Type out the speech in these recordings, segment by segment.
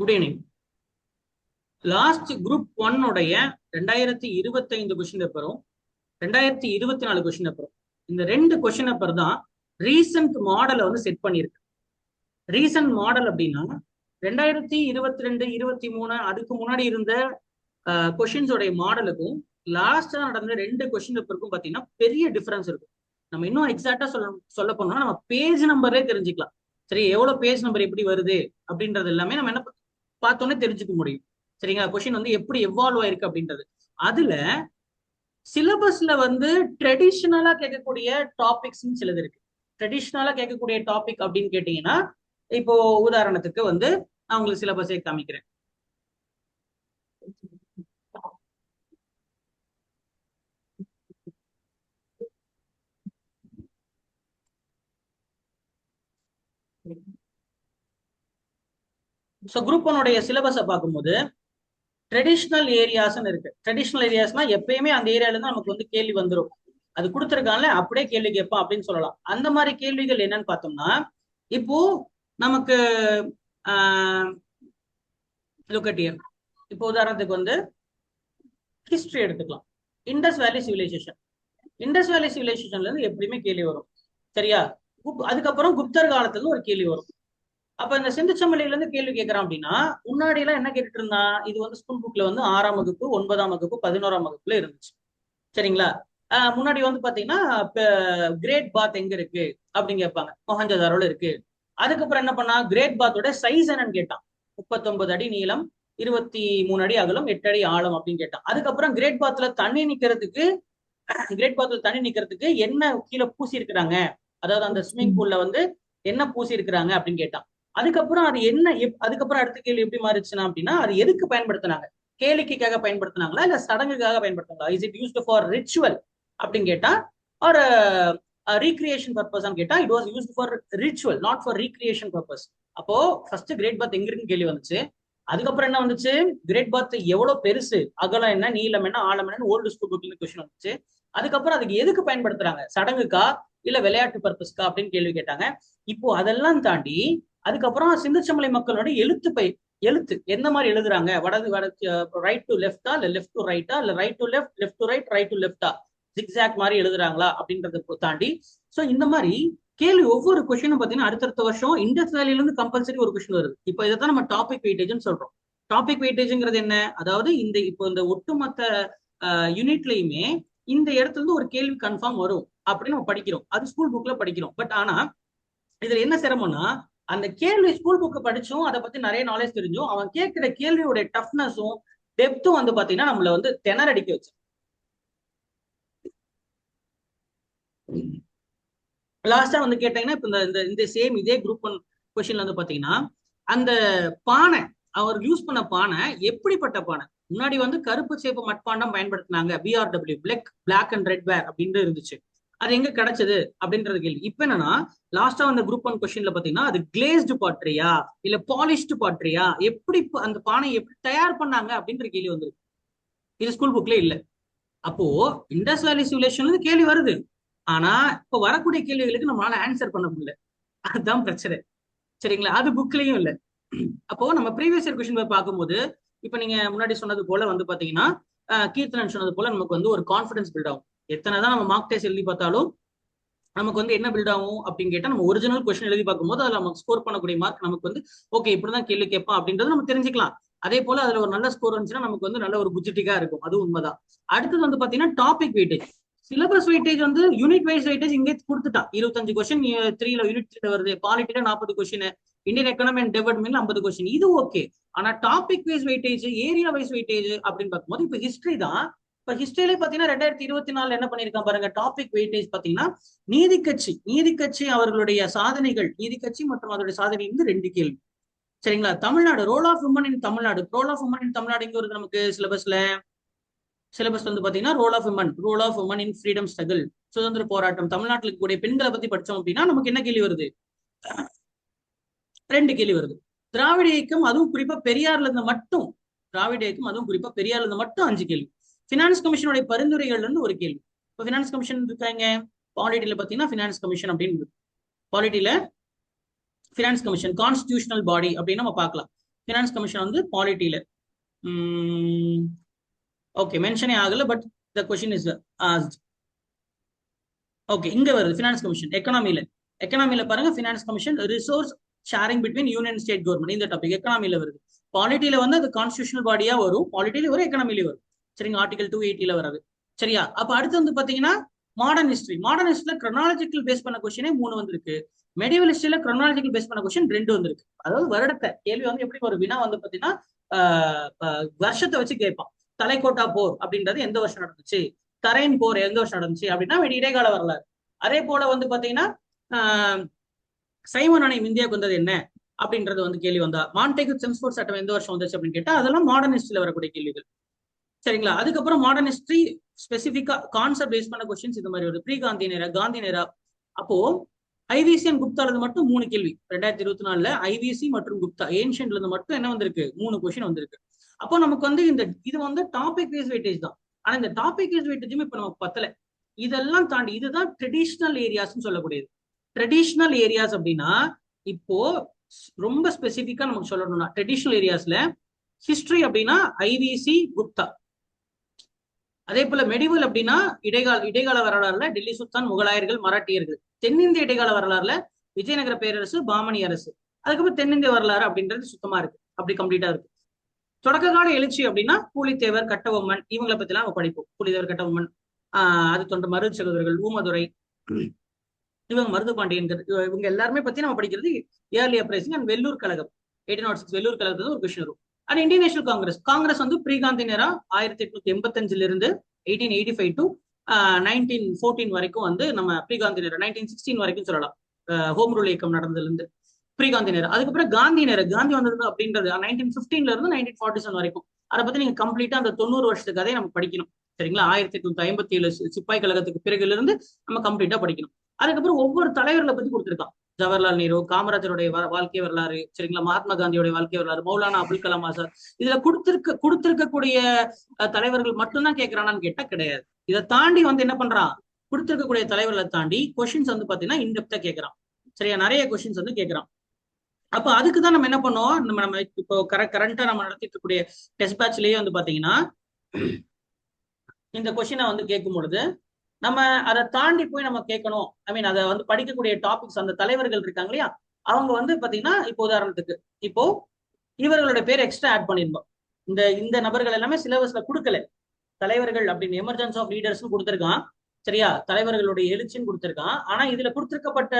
Good evening. Last group 1 உடைய 2025 question பேப்பரும் 2024 question பேப்பரும் இந்த 2 கொஸ்டின் பேப்பர் தான் ரீசன்ட் மாடலை வந்து செட் பண்ணியிருக்கு. ரீசன்ட் மாடல் அப்படின்னா 2022 23 அதுக்கு முன்னாடி இருந்த கொஸ்டின்ஸோடைய மாடலுக்கும் லாஸ்டா நடந்த 2 கொஸ்டின் பேப்பருக்கும் பார்த்தீங்கன்னா பெரிய டிஃபரன்ஸ் இருக்கும். நம்ம இன்னும் எக்ஸாக்டா சொல்ல போனோம்னா நம்ம பேஜ் நம்பரே தெரிஞ்சுக்கலாம். சரி, எவ்வளவு பேஜ் நம்பர் எப்படி வருது அப்படின்றது எல்லாமே நம்ம என்ன பார்த்தோன்னே தெரிஞ்சுக்க முடியும். சரிங்களா? கொஸ்டின் வந்து எப்படி எவால்வ் ஆயிருக்கு அப்படின்றது. அதுல சிலபஸ்ல வந்து ட்ரெடிஷ்னலா கேட்கக்கூடிய டாபிக்ஸ் சிலது இருக்கு. ட்ரெடிஷ்னலா கேட்கக்கூடிய டாபிக் அப்படின்னு கேட்டீங்கன்னா, இப்போ உதாரணத்துக்கு வந்து நான் உங்களுக்கு சிலபஸே காமிக்கிறேன். ஸோ குரூப் 1 சிலபஸை பார்க்கும்போது ட்ரெடிஷ்னல் ஏரியாஸ்ன்னு இருக்கு. ட்ரெடிஷ்னல் ஏரியாஸ்னா எப்பயுமே அந்த ஏரியால இருந்து நமக்கு வந்து கேள்வி வந்துடும். அது கொடுத்துருக்காங்கல்ல, அப்படியே கேள்வி கேட்பான் அப்படின்னு சொல்லலாம். அந்த மாதிரி கேள்விகள் என்னன்னு பார்த்தோம்னா, இப்போ நமக்கு லுக்கட்டியர், இப்போ உதாரணத்துக்கு வந்து ஹிஸ்டரி எடுத்துக்கலாம். இண்டஸ் வேலி சிவிலைசேஷன், இண்டஸ் வேலி சிவிலைசேஷன்ல இருந்து எப்படியுமே கேள்வி வரும். சரியா? அதுக்கப்புறம் குப்தர் காலத்துல இருந்து ஒரு கேள்வி வரும். அப்ப இந்த சிந்து சமவெளியில இருந்து கேள்வி கேட்கறான் அப்படின்னா, முன்னாடி எல்லாம் என்ன கேட்டுட்டு இருந்தான்? இது வந்து ஸ்கூல் புக்ல வந்து 6ஆம் வகுப்பு 9ஆம் வகுப்பு 11ஆம் வகுப்புல இருந்துச்சு. சரிங்களா? முன்னாடி வந்து பாத்தீங்கன்னா கிரேட் பாத் எங்க இருக்கு அப்படின்னு கேட்பாங்க. மொஹஞ்சதாரோல இருக்கு. அதுக்கப்புறம் என்ன பண்ணா, கிரேட் பாத்தோட சைஸ் என்னன்னு கேட்டான். 39 அடி நீளம், 23 அடி அகலம், 8 அடி ஆழம் அப்படின்னு கேட்டான். அதுக்கப்புறம் கிரேட் பாத்ல தண்ணி நிக்கிறதுக்கு என்ன கீழே பூசி இருக்கிறாங்க, அதாவது அந்த ஸ்விமிங் பூல்ல வந்து என்ன பூசி இருக்கிறாங்க அப்படின்னு கேட்டான். அதுக்கப்புறம் அது என்ன, அதுக்கப்புறம் அடுத்த கேள்வி எப்படி மாறிச்சுன்னா அப்படின்னா, அது எதுக்கு பயன்படுத்தினாங்க? கேளிக்கைக்காக பயன்படுத்தினாங்களா இல்ல சடங்குக்காக பயன்படுத்தினாங்களா? Is it used for ritual அப்படின்னு கேட்டா, ஒரு ரீக்ரியேஷன் பர்பஸ் கேட்டா, it was used for ritual not for recreation purpose. அப்போ ஃபர்ஸ்ட் கிரேட் பாத் எங்க இருக்குன்னு கேள்வி வந்துச்சு. அதுக்கப்புறம் என்ன வந்துச்சு, கிரேட் பாத் எவ்வளவு பெருசு, அகலம் என்ன, நீளம் என்ன, ஆழம் என்ன, ஓல்டு ஸ்கூல் புக்ல கொஸ்டின் வந்துச்சு. அதுக்கப்புறம் அதுக்கு எதுக்கு பயன்படுத்துறாங்க, சடங்குக்கா இல்ல விளையாட்டு பர்பஸ்க்கா அப்படின்னு கேள்வி கேட்டாங்க. இப்போ அதெல்லாம் தாண்டி அதுக்கப்புறம் சிந்து சமவெளி மக்களோட எழுத்து எந்த மாதிரி எழுதுறாங்க, ரைட் டு லெஃப்டா இல்ல லெஃப்ட் டு ரைட்டா இல்ல right to left, left to right, right to லெஃப்டா, ஜிக்ஸாக் மாதிரி எழுதுறாங்களா அப்படின்றத தாண்டி, சோ இந்த மாதிரி கேள்வி ஒவ்வொரு கொஸ்டினும் பாத்தீங்கன்னா அடுத்தடுத்த வருஷம் இண்டஸ் வேலியில இருந்து கம்பல்சரி ஒரு கொஸ்டின் வருது. இப்போ இதைத்தான் நம்ம டாபிக் வெயிட்டேஜ்னு சொல்றோம். டாபிக் வெயிட்டேஜ்ங்கிறது என்ன, அதாவது இப்போ இந்த ஒட்டுமொத்த யூனிட்லயுமே இந்த இடத்துல இருந்து ஒரு கேள்வி கன்ஃபார்ம் வரும் அப்படின்னு நம்ம படிக்கிறோம். அது ஸ்கூல் புக்ல படிக்கிறோம். பட் ஆனா இதுல என்ன சிரமம்னா, அந்த கேள்வி ஸ்கூல் புக்கு படிச்சும் அதை பத்தி நிறைய நாலேஜ் தெரிஞ்சும் அவன் கேட்கிற கேள்வியோட டஃப்னஸும் டெப்த்தும் வந்து பாத்தீங்கன்னா நம்மள வந்து திணறடிக்க வச்சு. லாஸ்டா வந்து கேட்டீங்கன்னா, இப்ப இந்த சேம் இதே குரூப் 1 கொஸ்டின்ல வந்து பாத்தீங்கன்னா, அந்த பானை, அவர் யூஸ் பண்ண பானை எப்படிப்பட்ட பானை? முன்னாடி வந்து கருப்பு சேப்பு மட்பாண்டம் பயன்படுத்தினாங்க, BRW, black and red ware அப்படின்னு இருந்துச்சு. அது எங்க கிடைச்சது அப்படின்றது கேள்வி. இப்ப என்னன்னா, லாஸ்டா அந்த குரூப் 1 கொஸ்டின்ல பாத்தீங்கன்னா, அது கிளேஸ்டு பாட்ரியா இல்ல பாலிஷ்டு பாட்ரியா, எப்படி அந்த பானையை எப்படி தயார் பண்ணாங்க அப்படின்ற கேள்வி வந்துருக்கு. இது ஸ்கூல் புக்ல இல்ல. அப்போ இண்டஸ் வேலி சிவிலைசேஷன்ல கேள்வி வருது. ஆனா இப்ப வரக்கூடிய கேள்விகளுக்கு நம்மளால ஆன்சர் பண்ண முடியல. அதுதான் பிரச்சனை. சரிங்களா? அது புக்லயும் இல்ல. அப்போ நம்ம ப்ரீவியஸ் இயர் கொஸ்டின் பார்க்கும்போது, இப்ப நீங்க முன்னாடி சொன்னது போல வந்து பாத்தீங்கன்னா, கீர்த்தனன் சொன்னது போல நமக்கு வந்து ஒரு கான்பிடன்ஸ் பில்ட் ஆகும். எத்தனைதான் நம்ம மார்க் டெஸ்ட் எழுதி பார்த்தாலும் நமக்கு வந்து என்ன பில்ட் ஆகும் அப்படின்னு கேட்டா, நம்ம ஒரிஜினல் கொஸ்டின் எழுதி பார்க்கும்போது அதுல நமக்கு ஸ்கோர் பண்ணக்கூடிய மார்க் நமக்கு வந்து ஓகே இப்படிதான் கேள்வி கேட்பான் அப்படின்றது நம்ம தெரிஞ்சுக்கலாம். அதே போல அதுல ஒரு நல்ல ஸ்கோர் வந்துச்சுன்னா நமக்கு வந்து நல்ல ஒரு புஜிட்டிக்கா இருக்கும். அது உண்மைதான். அடுத்தது வந்து பாத்தீங்கன்னா டாபிக் வெயிட்டேஜ். சிலபஸ் வெயிட்டேஜ் வந்து யூனிட் வைஸ் வெயிட்டேஜ் இங்கே கொடுத்துட்டான். 25 கொஸ்டின் யூனிட் 3 வருது. பாலிட்டில 40 question, Indian economy and development 50 question, இது ஓகே. ஆனா topic wise weightage, area wise weightage அப்படின்னு பார்க்கும்போது இப்ப ஹிஸ்டரி தான். இப்ப ஹிஸ்டரியில பாத்தீங்கன்னா 2024 என்ன பண்ணிருக்கான் பாருங்க, டாபிக் வெயிட்டேஜ் பாத்தீங்கன்னா நீதிக்கட்சி அவர்களுடைய சாதனைகள், நீதிக்கட்சி மற்றும் அதோடைய சாதனை வந்து 2 கேள்வி. சரிங்களா? Tamil Nadu, role of woman in Tamil Nadu, இங்க வருது நமக்கு சிலபஸ் வந்து பாத்தீங்கன்னா role of woman in freedom struggle, சுதந்திர போராட்டம், தமிழ்நாட்டில் இருக்கக்கூடிய பெண்களை பத்தி படிச்சோம் அப்படின்னா நமக்கு என்ன கேள்வி வருது? 2 கேள்வி வருது. திராவிட இயக்கம் அதுவும் குறிப்பா பெரியார்ல இருந்து மட்டும் 5 கேள்வி. பினான்ஸ் கமிஷனுடைய பரிந்துரைகள்ல இருந்து ஒரு கேள்வி. இப்போ பினான்ஸ் கமிஷன் இருக்காங்க, பாலிட்டியில பாத்தீங்கன்னா பினான்ஸ் கமிஷன் அப்படின்னு பாலிட்டியில பினான்ஸ் கமிஷன் கான்ஸ்டிடியூஷனல் பாடி அப்படின்னு நம்ம பார்க்கலாம். ஃபினான்ஸ் கமிஷன் வந்து பாலிட்டியில ஓகே மென்ஷனே ஆகல, but the question is asked. Okay, இங்க வருது ஃபினான்ஸ் கமிஷன் எக்கனாமில. எக்கனாமில பாருங்க, finance commission resource sharing between union state government, இந்த டாபிக் எக்கனாமில வருது. பாலிட்டியில வந்து அது கான்ஸ்டியூஷனல் பாடியா வரும், பாலிட்டியில வரும், எக்கனாமில வரும். சரிங்க, ஆர்டிகல் 280 வராது. சரியா? அப்ப அடுத்து வந்து பாத்தீங்கன்னா மாடர்ன் ஹிஸ்டரி. மாடர்ன் ஹிஸ்டரியில கிரோனாலஜிக்கல் பேஸ் பண்ண கொஸ்டினே 3 வந்திருக்கு. மெடிவல் ஹிஸ்டரியில கிரோனாலஜிக்கல் பேஸ் பண்ண கொஸ்டின் 2 வந்திருக்கு. அதாவது வருடத்தை கேள்வி வந்து எப்படி ஒரு வினா வந்து பாத்தீங்கன்னா வருஷத்தை வச்சு கேட்பான். தலைக்கோட்டா போர் அப்படின்றது எந்த வருஷம் நடந்துச்சு, தரையின் போர் எந்த வருஷம் நடந்துச்சு அப்படின்னா இடைக்கால வரலாறு. அதே போல வந்து பாத்தீங்கன்னா சைமன் அணை இந்தியாவுக்கு வந்தது என்ன அப்படின்றது வந்து கேள்வி வந்தா, மான்டேகு செம்ஸ்போர்ட் சட்டம் எந்த வருஷம் வந்துச்சு அப்படின்னு கேட்டா அதெல்லாம் மாடர்ன் ஹிஸ்டரியில வரக்கூடிய கேள்விகள். சரிங்களா? அதுக்கப்புறம் மாடர்ன் ஹிஸ்டரி ஸ்பெசிபிக்கா கான்செப்ட் பேஸ் பண்ண கொஸ்டின்ஸ் இந்த மாதிரி வருது. ப்ரீ காந்தி நேரா, காந்தி நேரா. அப்போ ஐவிசி அண்ட் குப்தால மட்டும் 3 கேள்வி 2024 ஐவிசி மற்றும் குப்தா ஏன்ஷியன்ட்ல இருந்து மட்டும் என்ன வந்திருக்கு, 3 கொஸ்டின் வந்திருக்கு. அப்போ நமக்கு வந்து இது வந்து டாபிக் வைஸ் வெயிட்டேஜ் தான். ஆனா இந்த டாபிக் வைஸ் வெயிட்டேஜும் இப்ப நமக்கு பத்தல. இதெல்லாம் தாண்டி இதுதான் ட்ரெடிஷனல் ஏரியாஸ் சொல்லக்கூடியது. ட்ரெடிஷனல் ஏரியாஸ் அப்படின்னா இப்போ ரொம்ப ஸ்பெசிபிக்கா நமக்கு சொல்லணும்னா ட்ரெடிஷனல் ஏரியாஸ்ல ஹிஸ்டரி அப்படின்னா ஐவிசி குப்தா. அதே போல மெடிவல் அப்படின்னா இடைக்கால வரலாறுல டெல்லி சுல்தான், முகலாயர்கள், மராட்டியர்கள். தென்னிந்திய இடைக்கால வரலாறுல விஜயநகர பேரரசு, பாமணி அரசு. அதுக்கப்புறம் தென்னிந்திய வரலாறு அப்படின்றது சுத்தமா இருக்கு, அப்படி கம்ப்ளீட்டா இருக்கு. தொடக்க கால எழுச்சி அப்படின்னா பூலித்தேவர், கட்டபொம்மன், இவங்களை பத்தி எல்லாம் நம்ம படிப்போம். பூலித்தேவர், கட்டபொம்மன், அது தொண்ட மருது சகோதரர்கள், ஊமதுரை, இவங்க மருது பாண்டியன், இவங்க எல்லாருமே பத்தி நம்ம படிக்கிறது ஏர்லி அப்ரைசிங் அண்ட் வெள்ளூர் கழகம். 1806 வெள்ளூர் கழகத்துல ஒரு கொஸ்டின் வரும். And Indian national Congress. Congress வந்து ப்ரீ காந்தி நேரா 1885 இருந்து 1885 டு 1914 வரைக்கும் வந்து நம்ம ப்ரீ காந்தி நேரம் 1916 வரைக்கும் சொல்லலாம். ஹோம் ரூல் இயக்கம் நடந்ததுல இருந்து ப்ரீ காந்தி நேரம். அதுக்கப்புறம் காந்தி நேரம், காந்தி வந்தது அப்படின்றது 1915 இருந்து 1947 வரைக்கும். அதை பத்தி நீங்க கம்ப்ளீட்டா அந்த 90 வருஷத்துக்கு கதையை நம்ம படிக்கணும். சரிங்களா? 1857 சிப்பாய் கழகத்துக்கு பிறகுல இருந்து நம்ம கம்ப்ளீட்டா படிக்கணும். அதுக்கப்புறம் ஒவ்வொரு தலைவர்களை பத்தி கொடுத்திருக்கான். ஜவஹர்லால் நேரு, காமராஜருடைய வாழ்க்கை வரலாறு, சரிங்களா, மகாத்மா காந்தியோட வாழ்க்கை வரலாறு, மௌலானா அபுல் கலாம் ஆசாத். இதுல கொடுத்திருக்கக்கூடிய தலைவர்கள் மட்டும்தான் கேட்கிறானான்னு கேட்டா கிடையாது. இதை தாண்டி வந்து என்ன பண்றான், கொடுத்திருக்கக்கூடிய தலைவர்களை தாண்டி கொஸ்டின்ஸ் வந்து பாத்தீங்கன்னா இன்டெப்தா கேட்கறான். சரியா? நிறைய கொஸ்டின்ஸ் வந்து கேட்கறான். அப்ப அதுக்குதான் நம்ம என்ன பண்ணோம், நம்ம இப்போ கரண்டா நம்ம நடத்திட்டு இருக்கக்கூடிய டெஸ்ட் பேட்ச்லயே வந்து பாத்தீங்கன்னா இந்த கொஸ்டினை வந்து கேட்கும் பொழுது நம்ம அதை தாண்டி போய் நம்ம கேட்கணும். ஐ மீன் அதை வந்து படிக்கக்கூடிய டாபிக்ஸ், அந்த தலைவர்கள் இருக்காங்க இல்லையா, அவங்க வந்து பாத்தீங்கன்னா இப்போ உதாரணத்துக்கு இப்போ இவர்களோட பேர் எக்ஸ்ட்ரா ஆட் பண்ணிருந்தோம். இந்த நபர்கள் எல்லாமே சிலபஸ்ல கொடுக்கல. தலைவர்கள் அப்படின்னு எமர்ஜென்ஸ் ஆஃப் லீடர்ஸ் கொடுத்திருக்கான். சரியா? தலைவர்களுடைய எழுச்சின்னு கொடுத்திருக்கான். ஆனா இதுல கொடுத்திருக்கப்பட்ட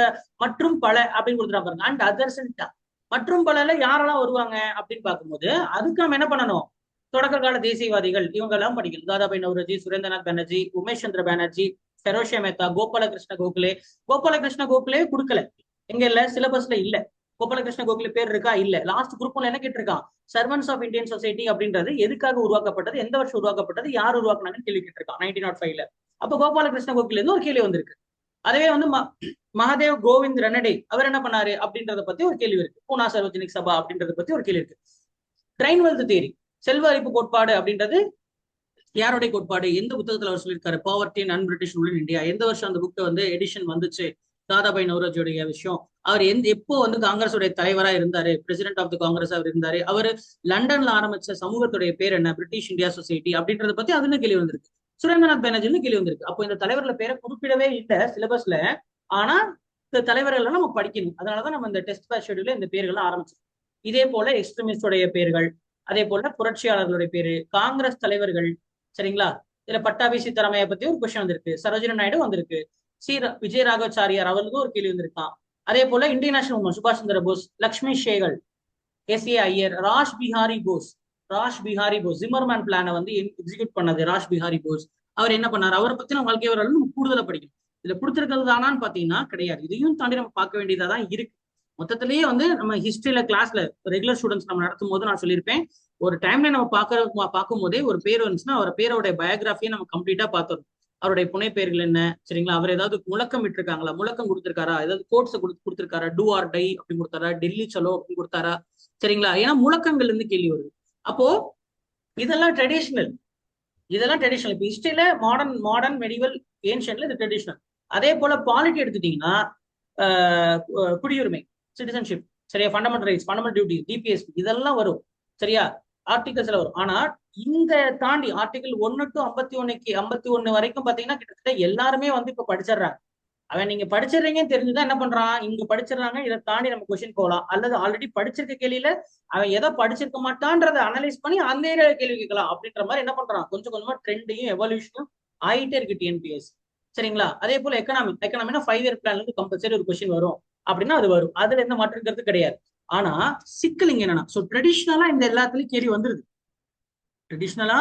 மற்றும் பல அப்படின்னு கொடுத்துருக்காங்க பாருங்க. அண்ட் அதர்ஸ் மற்றும் பலல யாரெல்லாம் வருவாங்க அப்படின்னு பார்க்கும்போது அதுக்கு நம்ம என்ன பண்ணணும், தொடக்க கால தேசியவாதிகள் இவங்க எல்லாம் படிக்கணும். தாதாபாய் நவ்ரோஜி, சுரேந்திரநாத் பானர்ஜி, உமேஷ் சந்திர பானர்ஜி, ஃபெரோஷியா மேத்தா, கோபாலகிருஷ்ண கோகலே. கோபாலகிருஷ்ண கோகலே கொடுக்கல, எங்க இல்ல, சிலபஸ்ல இல்ல. கோபாலகிருஷ்ண கோகலே பேர் இருக்கா? இல்ல. லாஸ்ட் குரூப் என்ன கேட்டிருக்கான், சர்வன்ஸ் ஆஃப் இந்தியன் சொசைட்டி அப்படின்றது எதுக்காக உருவாக்கப்பட்டது, எந்த வருஷம் உருவாக்கப்பட்டது, யார் உருவாக்குனாங்கன்னு கேள்வி கேட்டிருக்கான் 1905. அப்ப கோபாலகிருஷ்ண கோகலே இருந்து ஒரு கேள்வி வந்திருக்கு. அதே வந்து மகாதேவ் கோவிந்த் ரனடே அவர் என்ன பண்ணாரு அப்படின்றத பத்தி ஒரு கேள்வி இருக்கு. பூனா சர்வஜனிக் சபா அப்படின்றத பத்தி ஒரு கேள்வி இருக்கு. ட்ரைன்வெல்த் தியரி, செல்வ அரிப்பு கோட்பாடு அப்படின்றது யாருடைய கோட்பாடு, எந்த புத்தகத்துல அவர் சொல்லியிருக்காரு, poverty and unBritish rule in India, எந்த வருஷம் அந்த புக் வந்து எடிஷன் வந்துச்சு, தாதாபாய் நவ்ரோஜியோடைய விஷயம். அவர் எப்போ வந்து காங்கிரஸுடைய தலைவரா இருந்தாரு, பிரசிடென்ட் ஆஃப் த காங்கிரஸ் அவர் இருந்தாரு, அவர் லண்டன்ல ஆரம்பிச்ச சமூகத்துடைய பேர் என்ன, பிரிட்டிஷ் இந்தியா சொசைட்டி அப்படின்றத பத்தி அதுல கேள்வி வந்திருக்கு. சுரேந்திரநாத் பானர்ஜி கேள்வி வந்திருக்கு. அப்போ இந்த தலைவர்ல பேரை குறிப்பிடவே இல்லை சிலபஸ்ல. ஆனா இந்த தலைவர்கள் நம்ம படிக்கணும். அதனாலதான் நம்ம இந்த டெஸ்ட் பேட்ச் ஷெட்யூல்ல இந்த பேர்கள் ஆரம்பிச்சோம். இதே போல எக்ஸ்ட்ரீமிஸ்டோடைய பேர்கள், அதே போல புரட்சியாளர்களுடைய பேரு, காங்கிரஸ் தலைவர்கள். சரிங்களா? இதுல பட்டாபி சீதாராமையா பத்தி ஒரு கொஸ்டின் வந்திருக்கு, சரோஜினி நாயுடு வந்திருக்கு, விஜய ராகவாச்சாரியார் அவர்களுக்கு ஒரு கேள்வி வந்திருக்கான். அதே போல இந்தியன் நேஷனல் உமன் சுபாஷ் சந்திர போஸ், லக்ஷ்மி சேகல், எஸ்.ஏ. ஐயர், ராஷ் பிஹாரி போஸ். ஜிம்மர்மேன் பிளானை வந்து எக்ஸிக்யூட் பண்ணது ராஷ் பிஹாரி போஸ். அவர் என்ன பண்ணார், அவரை பத்தின வாழ்க்கை வரலாறு நம்ம கூடுதலா படிக்கணும். இதுல கொடுத்திருக்கிறது தானான்னு பாத்தீங்கன்னா கிடையாது. இதையும் தாண்டி நம்ம பார்க்க வேண்டியதா தான் இருக்கு. மொத்தத்திலேயே வந்து நம்ம ஹிஸ்டரியில கிளாஸ்ல ரெகுலர் ஸ்டூடெண்ட்ஸ் நம்ம நடத்தும் போது நான் சொல்லியிருப்பேன், ஒரு டைம்ல நம்ம பார்க்கும் போதே ஒரு பேர் வந்துச்சுன்னா அவர் பேரோட பயோகிராஃபியை நம்ம கம்ப்ளீட்டா பார்த்தோம். அவருடைய புனை பெயர்கள் என்ன, சரிங்களா, அவர் ஏதாவது முழக்கம் விட்டுருக்காங்களா, முழக்கம் கொடுத்திருக்காரா, ஏதாவது கோட்ஸ் கொடுத்திருக்காரா, டூ ஆர் டை அப்படின்னு கொடுத்தாரா, டெல்லி சலோ அப்படின்னு கொடுத்தாரா, சரிங்களா, ஏன்னா முழக்கங்கள் இருந்து கேள்வி வருது. அப்போ இதெல்லாம் ட்ரெடிஷனல். இப்போ ஹிஸ்டரியில மாடர்ன் மெடிவல் ஏன்ஷியன்ட்ல இது ட்ரெடிஷனல். அதே போல பாலிட்டி எடுத்துட்டீங்கன்னா குடியுரிமை, சிட்டிசன்ஷிப், சரியா? Fundamental rights, fundamental duty, DPSP இதெல்லாம் வரும். சரியா? ஆர்டிகல்ஸ்ல வரும். ஆனா இந்த தாண்டி ஆர்டிகல் 1 to 51 வரைக்கும் பாத்தீங்கன்னா கிட்டத்தட்ட எல்லாருமே வந்து இப்ப படிச்சிடுறாங்க. அவன் நீங்க படிச்சிடுறீங்கன்னு தெரிஞ்சுதான் என்ன பண்றான், இங்க படிச்சிடறாங்க, இதை தாண்டி நம்ம கொஸ்டின் போகலாம். அல்லது ஆல்ரெடி படிச்சிருக்க கேள்வியில அவன் எதை படிச்சிருக்க மாட்டான்றதை அனலைஸ் பண்ணி அந்த ஏரியாவில் கேள்வி கேட்கலாம் அப்படின்ற மாதிரி என்ன பண்றான், கொஞ்சம் கொஞ்சமா ட்ரெண்டையும் எவல்யூஷனும் ஆயிட்டே இருக்கு டிஎன்பிஎஸ். சரிங்களா? அதே போல எக்கனாமினா 5 இயர் பிளான்ல இருந்து கம்பல்சரி ஒரு கொஸ்டின் வரும் அப்படின்னா அது வரும். அதுல எந்த மாற்றுக்கிறது கிடையாது. ஆனா சிக்கல் இங்க என்னன்னா, ட்ரெடிஷ்னலா இந்த எல்லாத்துலயும் கேள்வி வந்துருது. ட்ரெடிஷ்னலா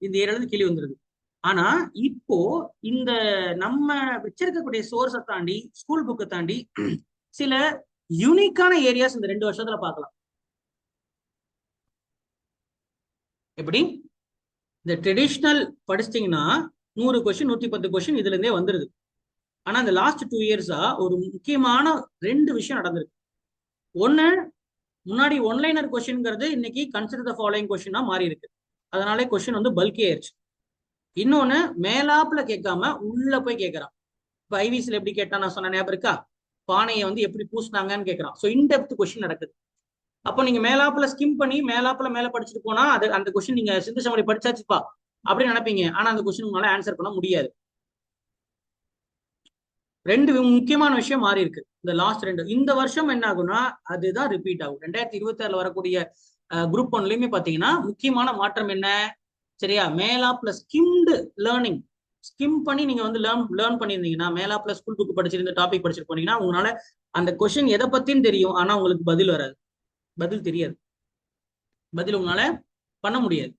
இந்த ஏரியால இருந்து கேள்வி வந்துருது. ஆனா இப்போ இந்த நம்ம வச்சிருக்கக்கூடிய சோர்ஸை தாண்டி, ஸ்கூல் புக்கை தாண்டி சில யூனிக்கான ஏரியாஸ் இந்த 2 வருஷத்துல பார்க்கலாம். எப்படி? இந்த ட்ரெடிஷ்னல் படிச்சிட்டீங்கன்னா 100 கொஸ்டின் 110 கொஸ்டின் இதுல இருந்தே வந்துருது. ஆனா இந்த லாஸ்ட் 2 இயர்ஸா ஒரு முக்கியமான 2 விஷயம் நடந்திருக்கு. ஒண்ணு, முன்னாடி ஒன்லைனர் கொஸ்டின்ங்கிறது இன்னைக்கு கன்சிடர் த ஃபாலோயிங் கொஸ்டினா மாறி இருக்கு. அதனாலே கொஸ்டின் வந்து பல்கி ஆயிடுச்சு. இன்னொன்னு, மேலாப்புல கேட்காம உள்ள போய் கேட்கறான். இப்ப ஐவிசில எப்படி கேட்டா நான் சொன்ன ஞாபகம் இருக்கா, பானையை வந்து எப்படி பூசினாங்கன்னு கேட்கறான். ஸோ இன்டெப்த் கொஸ்டின் நடக்குது. அப்போ நீங்க மேலாப்புல ஸ்கிம் பண்ணி மேலாப்புல மேல படிச்சுட்டு போனா அது அந்த கொஸ்டின் நீங்க சிந்து சமவெளி படிச்சாச்சுப்பா அப்படின்னு நினைப்பீங்க. ஆனா அந்த கொஸ்டின் உங்களால ஆன்சர் பண்ண முடியாது. 2 முக்கியமான விஷயம் மாறி இருக்கு இந்த லாஸ்ட் 2. இந்த வருஷம் என்ன ஆகும்னா அதுதான் ரிப்பீட் ஆகும். 2026 வரக்கூடிய குரூப் 1லயுமே பாத்தீங்கன்னா முக்கியமான மாற்றம் என்ன, சரியா? மேலாப்ல ஸ்கிம்டு லேர்னிங், ஸ்கிம் பண்ணி நீங்க வந்து லேர்ன் பண்ணியிருந்தீங்கன்னா, மேலாப்ல ஸ்கூல் புக் படிச்சிருந்த டாபிக் படிச்சுட்டு போனீங்கன்னா உங்களால அந்த கொஸ்டின் எதை பத்தின்னு தெரியும், ஆனா உங்களுக்கு பதில் வராது, பதில் தெரியாது, பதில் உங்களால பண்ண முடியாது.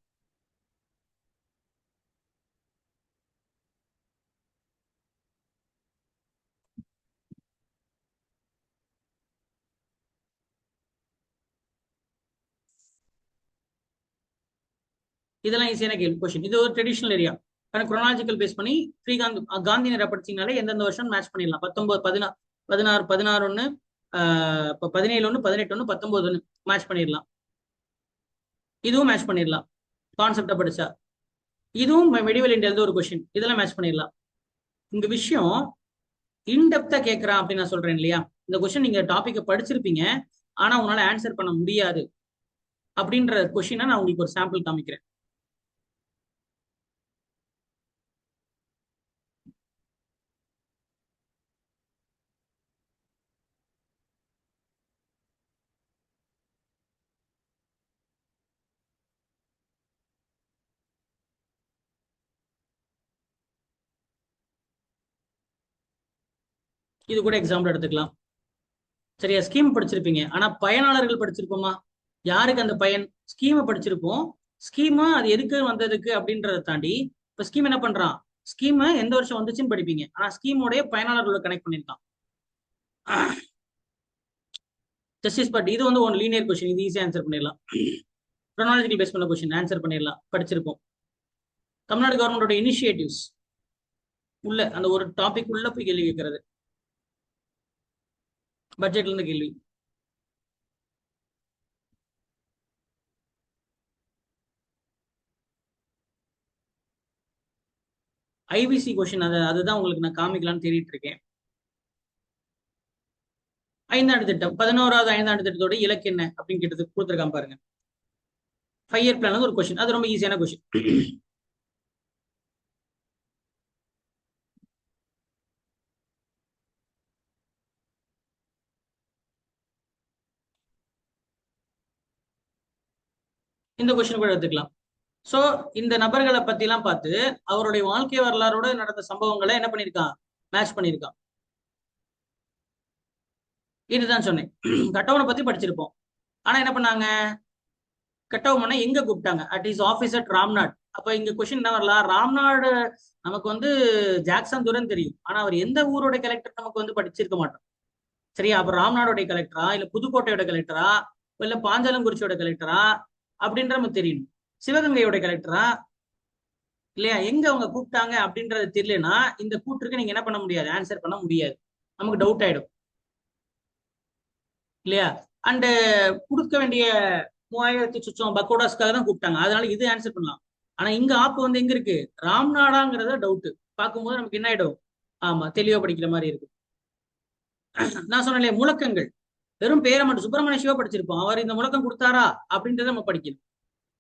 இதெல்லாம் ஈஸியான கேள்வி கொஸ்டின். இது ஒரு ட்ரெடிஷனல் ஏரியா. ஆனால் குரோனாலஜிக்கல் பேஸ் பண்ணி ஸ்ரீகாந்த் காந்தி நேரா படிச்சீங்கனாலே எந்தெந்த வருஷம் மேட்ச் பண்ணிடலாம். 19 16 16 16 1 இப்போ 17 1 18 1 19 1 மேட்ச் பண்ணிடலாம். இதுவும் மேட்ச் பண்ணிடலாம் கான்செப்டா படிச்சா. இதுவும் மெடிவல் இந்தியாவில் ஒரு கொஸ்டின், இதெல்லாம் மேட்ச் பண்ணிடலாம். இந்த விஷயம் இன்டெப்தா கேட்கறான் அப்படின்னு நான் சொல்றேன் இல்லையா, இந்த கொஸ்டின் நீங்க டாபிக்கை படிச்சிருப்பீங்க ஆனா உங்களால ஆன்சர் பண்ண முடியாது அப்படின்ற கொஸ்டினை நான் உங்களுக்கு ஒரு சாம்பிள் காமிக்கிறேன். இது கூட எக்ஸாம்பிள் எடுத்துக்கலாம். சரியா? ஸ்கீம் படிச்சிருப்பீங்க ஆனா பயனாளர்கள் படிச்சிருப்போமா? யாருக்கு அந்த பயன்? ஸ்கீமை படிச்சிருப்போம். ஸ்கீமா அது எதுக்கு வந்ததுக்கு அப்படின்றத தாண்டி இப்ப ஸ்கீம் என்ன பண்றான், ஸ்கீம் எந்த வருஷம் வந்துச்சுன்னு படிப்பீங்க, ஆனா ஸ்கீமோடைய பயனாளர்களை கனெக்ட் பண்ணிருக்கான். ஜஸ்டிஸ் பட் இது வந்து ஒன் லீனியர் கொஸ்டின், இது ஈஸியா ஆன்சர் பண்ணிடலாம். க்ரோனாலஜிக்கல் பேஸ் பண்ண கொஸ்டின் ஆன்சர் பண்ணிடலாம், படிச்சிருப்போம். தமிழ்நாடு கவர்மெண்டோட இனிஷியேட்டிவ்ஸ் உள்ள அந்த ஒரு டாபிக் உள்ள போய் கேள்வி கேட்கறது, பட்ஜெட்ல இருந்து கேள்வி. ஐபிசி கொஸ்டின் அதுதான் உங்களுக்கு நான் காமிக்கலாம்னு தேடிட்டு இருக்கேன். 5ஆண்டு திட்டம் 11வது 5ஆண்டு திட்டத்தோட இலக்கு என்ன அப்படின்னு கேட்டது கொடுத்துருக்கான் பாருங்க. 5 இயர் பிளான் ஒரு கொஸ்டின், அது ரொம்ப ஈஸியான கொஸ்டின். இந்த கொஸ்டின் கூட எடுத்துக்கலாம். சோ இந்த நபர்களை பத்தி எல்லாம் பார்த்து அவருடைய வாழ்க்கை வரலாறோட நடந்த சம்பவங்களை என்ன பண்ணிருக்கான், மேட்ச் பண்ணிருக்கான். இதுதான் சொன்னேன். கட்டவனை பத்தி படிச்சிருப்போம். ஆனா என்ன பண்ணாங்க, கட்டவுமனை எங்க கூப்பிட்டாங்க, at is office at Ramnad. அப்ப இங்க கொஸ்டின் என்ன வரலாம், ராம்நாடு நமக்கு வந்து ஜாக்சன் துரன் தெரியும், ஆனா அவர் எந்த ஊரோட கலெக்டர் நமக்கு வந்து படிச்சிருக்க மாட்டோம். சரியா? அப்ப ராம்நாடோட கலெக்டரா, இல்ல புதுக்கோட்டையோட கலெக்டரா, இல்ல பாஞ்சாலங்குறிச்சியோட கலெக்டரா அப்படின்ற நமக்கு தெரியணும். சிவகங்கையோட கலெக்டரா இல்லையா, எங்க அவங்க கூப்பிட்டாங்க அப்படின்றது தெரியலனா இந்த கூற்றுக்கு நீங்க என்ன பண்ண முடியாது, ஆன்சர் பண்ண முடியாது, நமக்கு டவுட் ஆயிடும் இல்லையா. அண்ட் கொடுக்க வேண்டிய 3000 சுச்சம் பக்கோடாஸ்க்காக தான் கூப்பிட்டாங்க, அதனால இது ஆன்சர் பண்ணலாம். ஆனா இங்க ஆப்பு வந்து எங்க இருக்கு, ராம்நாடாங்கிறத டவுட் பார்க்கும்போது நமக்கு என்ன ஆயிடும், ஆமா தெளிவா படிக்கிற மாதிரி இருக்கு. நான் சொன்னேன் முழக்கங்கள், வெறும் பேரை மட்டும் சுப்பிரமணிய சிவா படிச்சிருப்போம். அவர் இந்த முழக்கம் கொடுத்தாரா அப்படின்றத நம்ம படிக்கணும்.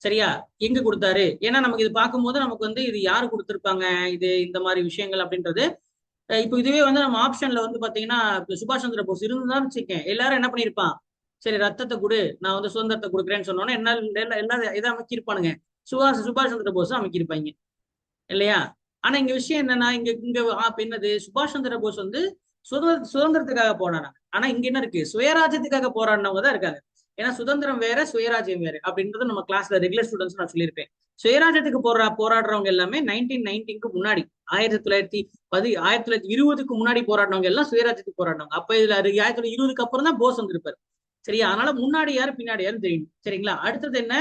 சரியா? எங்க கொடுத்தாரு? ஏன்னா நமக்கு இது பார்க்கும்போது நமக்கு வந்து இது யாரு கொடுத்திருப்பாங்க, இது இந்த மாதிரி விஷயங்கள் அப்படின்றது. இப்போ இதுவே வந்து நம்ம ஆப்ஷன்ல வந்து பாத்தீங்கன்னா இப்ப சுபாஷ் சந்திர போஸ் இருந்துதான் வச்சுக்கேன், எல்லாரும் என்ன பண்ணிருப்பான், சரி ரத்தத்தை கொடு, நான் வந்து சுதந்திரத்தை கொடுக்குறேன்னு சொன்னோன்னே என்ன எல்லாம் இதை அமைக்கிருப்பானுங்க, சுபாஷ் சந்திர போஸ் அமைக்கிருப்பாங்க இல்லையா? ஆனா இங்க விஷயம் என்னன்னா, இங்க இங்க என்னது, சுபாஷ் சந்திர போஸ் வந்து சுதந்திரத்துக்காக போனாங்க. ஆனா இங்க என்ன இருக்கு, சுயராஜ்யத்துக்காக போராடினவங்க தான் இருக்காங்க. ஏன்னா சுதந்திரம் வேற சுயராஜ்யம் வேற அப்படின்றது நம்ம கிளாஸ்ல ரெகுலர் ஸ்டூடெண்ட்ஸ் நான் சொல்லியிருப்பேன். சுயராஜ்யத்துக்கு போராடுறவங்க எல்லாமே 1919க்கு முன்னாடி, 1920க்கு முன்னாடி போராடினவங்க எல்லாம் சுயராஜ்யத்துக்கு போராடினவங்க. அப்ப இதுல 1920க்கு அப்புறம் தான் போஸ் வந்திருப்பாரு. சரியா? அதனால முன்னாடி யாரு பின்னாடி யாரும் தெரியும். சரிங்களா? அடுத்தது என்ன,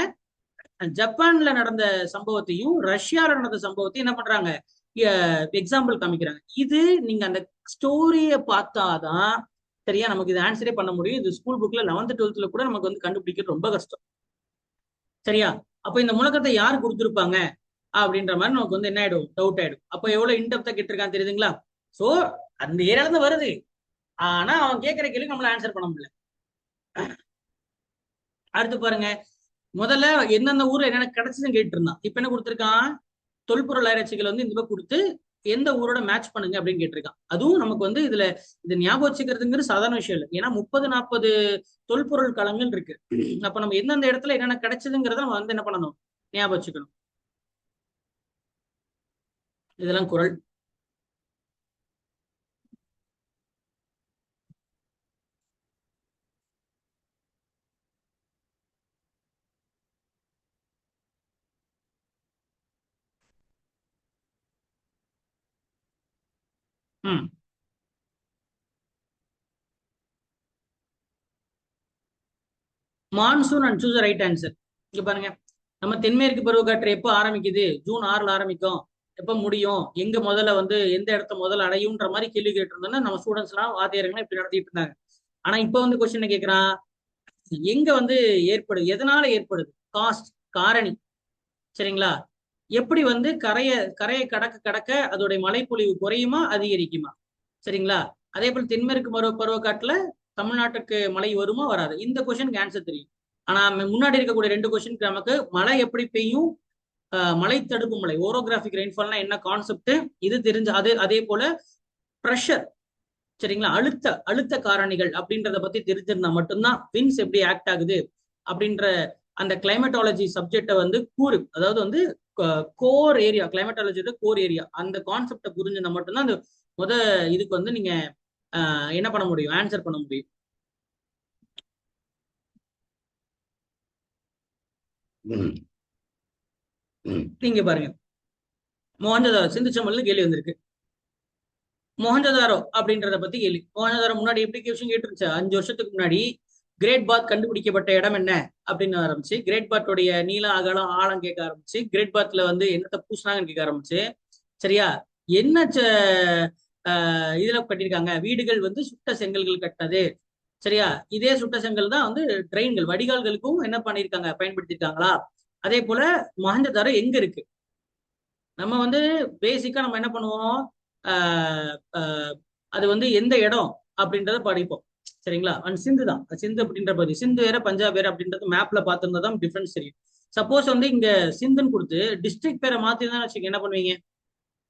ஜப்பான்ல நடந்த சம்பவத்தையும் ரஷ்யால நடந்த சம்பவத்தையும் என்ன பண்றாங்க, எக்ஸாம்பிள் காமிக்கிறாங்க. இது நீங்க அந்த ஸ்டோரிய பார்த்தாதான் சரியா நமக்கு இது ஆன்சரே பண்ண முடியும். இது ஸ்கூல் புக்ல 11th 12th கூட நமக்கு வந்து கண்டுபிடிக்கிறது ரொம்ப கஷ்டம். சரியா? அப்ப இந்த முழக்கத்தை யார் கொடுத்திருப்பாங்க அப்படின்ற மாதிரி நமக்கு வந்து என்ன ஆயிடும், டவுட் ஆயிடும். அப்ப எவ்வளவு இன்டெப்தா கேட்டிருக்கான் தெரியுதுங்களா? சோ அந்த ஏரியால இருந்து வருது, ஆனா அவன் கேட்கிற கேள்வி நம்மள ஆன்சர் பண்ண முடியல. அடுத்து பாருங்க, முதல்ல எந்தெந்த ஊர்ல என்னென்ன கிடைச்சதுன்னு கேட்டு இருந்தான். இப்ப என்ன கொடுத்திருக்கான், தொல்பொருள் ஆராய்ச்சிகள் வந்து இந்த பக்கம் கொடுத்து எந்த ஊரோட மேட்ச் பண்ணுங்க அப்படின்னு கேட்டிருக்கான். அதுவும் நமக்கு வந்து இதுல இது ஞாபகம் வச்சுக்கிறதுங்கிறது சாதாரண விஷயம் இல்லை. ஏன்னா 30-40 தொல்பொருள் களங்கள் இருக்கு. அப்ப நம்ம எந்தெந்த இடத்துல என்னென்ன கிடைச்சதுங்கிறத நம்ம வந்து என்ன பண்ணணும், ஞாபகம் வச்சுக்கணும். இதெல்லாம் குறள். ம் monsoon and choose right answer. இங்க பாருங்க, நம்ம தென்மேற்கு பருவக்காற்று எப்போ ஆரம்பிக்குது, ஜூன் 6ல ஆரம்பிக்கும், எப்ப முடியும், எங்க முதல்ல வந்து எந்த இடத்த முதல்ல அடையும்ன்ற மாதிரி கேள்வி கேட்டிருந்தோம்னா நம்ம ஸ்டூடெண்ட்ஸ் எல்லாம் வாத்தியாரங்களாம் இப்படி நடத்திட்டு இருந்தாங்க. ஆனா இப்ப வந்து கொஸ்டின் கேட்கிறான், எங்க வந்து ஏற்படுது, எதனால ஏற்படுது, காஸ்ட் காரணி. சரிங்களா? எப்படி வந்து கரையை கடக்க கடக்க அதோடைய மழைப்பொழிவு குறையுமா அதிகரிக்குமா? சரிங்களா? அதே போல தென்மேற்கு பருவக்காட்டுல தமிழ்நாட்டுக்கு மழை வருமா வராது, இந்த கொஸ்டினுக்கு ஆன்சர் தெரியும். ஆனா முன்னாடி இருக்கக்கூடிய 2 கொஸ்டினுக்கு நமக்கு மழை எப்படி பெய்யும், மழை தடுப்பு மழை ஓரோகிராபிக் ரெயின்ஃபால்னா என்ன கான்செப்ட் இது தெரிஞ்சு, அதே போல ப்ரெஷர், சரிங்களா, அழுத்த அழுத்த காரணிகள் அப்படின்றத பத்தி தெரிஞ்சிருந்தா மட்டும்தான் வின்ஸ் எப்படி ஆக்ட் ஆகுது அப்படின்ற அந்த கிளைமேட்டாலஜி சப்ஜெக்டை வந்து அதாவது வந்து கோர் ஏரியா, கிளைமேட்டாலஜியோட கோர் ஏரியா அந்த கான்செப்டை புரிஞ்சிருந்தா மட்டும்தான் அந்த முத இதுக்கு வந்து நீங்க என்ன பண்ண முடியும், ஆன்சர் பண்ண முடியும். நீங்க பாருங்க, மொஹஞ்சதாரோ சிந்து சமவெளியில கேள்வி வந்திருக்கு. மொஹஞ்சதாரோ அப்படின்றத பத்தி கேள்வி. மொஹஞ்சதாரோ முன்னாடி எப்படி கொஸ்டின் கேட்டுருச்சு, 5 வருஷத்துக்கு முன்னாடி கிரேட் பாத் கண்டுபிடிக்கப்பட்ட இடம் என்ன அப்படின்னு ஆரம்பிச்சு, கிரேட் பாத்தோடைய நீளம் அகலம் ஆழம் கேட்க ஆரம்பிச்சு, கிரேட் பாத்ல வந்து என்னத்தை பூசினாங்கன்னு கேட்க ஆரம்பிச்சு. சரியா? என்ன இதுல கட்டியிருக்காங்க, வீடுகள் வந்து சுட்ட செங்கல்கள் கட்டினது. சரியா? இதே சுட்ட செங்கல் தான் வந்து ட்ரெயின்கள் வடிகால்களுக்கும் என்ன பண்ணியிருக்காங்க, பயன்படுத்தியிருக்காங்களா? அதே போல மொஹஞ்சதாரோ எங்க இருக்கு, நம்ம வந்து பேசிக்கா நம்ம என்ன பண்ணுவோம், ஆஹ் ஆஹ் அது வந்து எந்த இடம் அப்படின்றத படிப்போம். சரிங்களா? அண்ட் சிந்து தான், சிந்து அப்படின்ற பகுதி, சிந்து வேற பஞ்சாப் வேற அப்படின்றது மேப்ல பார்த்திருந்தா தான் டிஃபரன்ஸ் தெரியும். சப்போஸ் வந்து இங்க சிந்துன்னு கொடுத்து டிஸ்ட்ரிக்ட் பேரை மாத்திருந்தா வச்சுக்க என்ன பண்ணுவீங்க,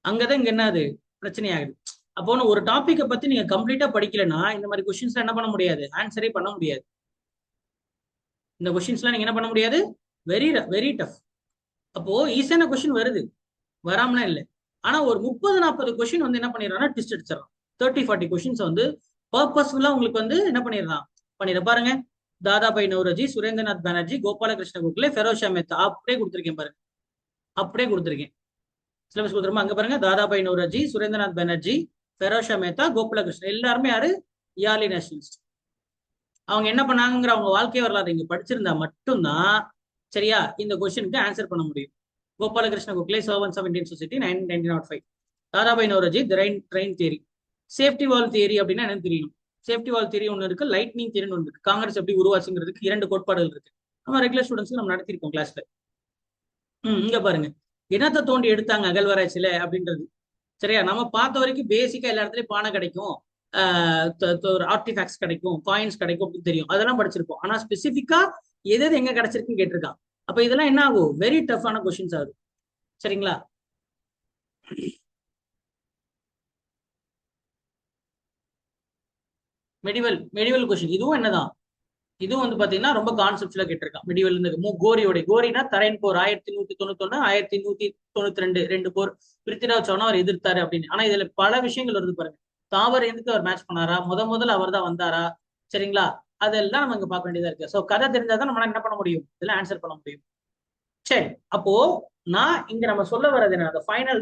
அங்கதான் இங்க என்ன அது பிரச்சனை ஆகுது. அப்போ ஒரு டாபிக்கை பத்தி நீங்க கம்ப்ளீட்டா படிக்கலன்னா இந்த மாதிரி கொஸ்டின்ஸ் என்ன பண்ண முடியாது, ஆன்சரே பண்ண முடியாது. இந்த கொஸ்டின்ஸ்லாம் நீங்க என்ன பண்ண முடியாது, வெரி வெரி டஃப். அப்போ ஈஸியான கொஸ்டின் வருது, வராமனா இல்லை. ஆனா ஒரு 30-40 கொஸ்டின் வந்து என்ன பண்ணிடுறாங்கன்னா ட்விஸ்ட் அடிச்சிடறான். 30-40 கொஸ்டின்ஸ் வந்து பர்பஸ்ஃபுல்லா உங்களுக்கு வந்து என்ன பண்ணிடுறான், பண்ணிட பாருங்க. தாதாபாய் நௌரோஜி, சுரேந்திரநாத் பானர்ஜி, கோபாலகிருஷ்ண கோகலே, ஃபெரோஷா மேத்தா, அப்படியே கொடுத்துருக்கேன் பாருங்க, அப்படியே கொடுத்துருக்கேன். சிலபஸ் கொடுத்துருமா அங்க பாருங்க, தாதாபாய் நௌரோஜி, சுரேந்திரநாத் பானர்ஜி, ஃபெரோஷா மேத்தா, கோபாலகிருஷ்ணன் எல்லாருமே யாரு, யாலி நேஷனலிஸ்ட். அவங்க என்ன பண்ணாங்கிற அவங்க வாழ்க்கை வரலாறு இங்க படிச்சிருந்தா மட்டும்தான் சரியா இந்த கொஸ்டினுக்கு ஆன்சர் பண்ண முடியும். Gopalakrishna Gokhale, servants of Indian society, 1905. Dadabhai Naoroji, drain theory. Safety valve theory அப்படின்னா என்னன்னு தெரியும், சேஃப்டி வால் தியரி ஒன்று இருக்கு, லைட்னிங் தியரி ஒன்று இருக்கு. காங்கிரஸ் எப்படி உருவாச்சுங்கிறதுக்கு 2 கோட்பாடுகள் இருக்கு. நம்ம ரெகுலர் ஸ்டூடெண்ட்ஸ் நம்ம நடத்திருக்கோம் கிளாஸ்ல. இங்க பாருங்க, என்னத்தை தோண்டி எடுத்தாங்க அகழ்வாராய்ச்சியில அப்படின்றது. சரியா? நம்ம பார்த்த வரைக்கும் பேசிக்கா எல்லா இடத்துலயும் பானை கிடைக்கும், ஒரு ஆர்டிஃபேக்ட்ஸ் கிடைக்கும், காயின்ஸ் கிடைக்கும் அப்படின்னு தெரியும், அதெல்லாம் படிச்சிருப்போம். ஆனா ஸ்பெசிஃபிக்கா எது எது எங்க கிடைச்சிருக்குன்னு கேட்டிருக்கான். அப்ப இதெல்லாம் என்ன ஆகும், வெரி டஃப்பான கொஸ்டின்ஸ் ஆகும். சரிங்களா? மெடிவல் கொஸ்டின் இதுவும் என்னதான், இதுவும் வந்து பாத்தீங்கன்னா ரொம்ப கான்செப்ட்ல கேட்டிருக்கான். மெடிவல் இருந்து கோரினா தரையன் போர் 1191 1192 ரெண்டு போர் பிருத்திவிராஜ் சௌஹான் அவர் எதிர்த்தாரு அப்படின்னு. ஆனா இதுல பல விஷயங்கள் வருது பாருங்க. தாவர் எதுக்கு அவர் மேட்ச் பண்ணாரா, முதல்ல அவர் தான் வந்தாரா? சரிங்களா? அதெல்லாம் நம்ம இங்க பார்க்க வேண்டியதா இருக்கு. ஸோ கதை தெரிஞ்சாதான் நம்மளால என்ன பண்ண முடியும், இதெல்லாம் ஆன்சர் பண்ண முடியும். சரி, அப்போ நான் இங்க நம்ம சொல்ல வர்றது என்ன, அந்த ஃபைனல்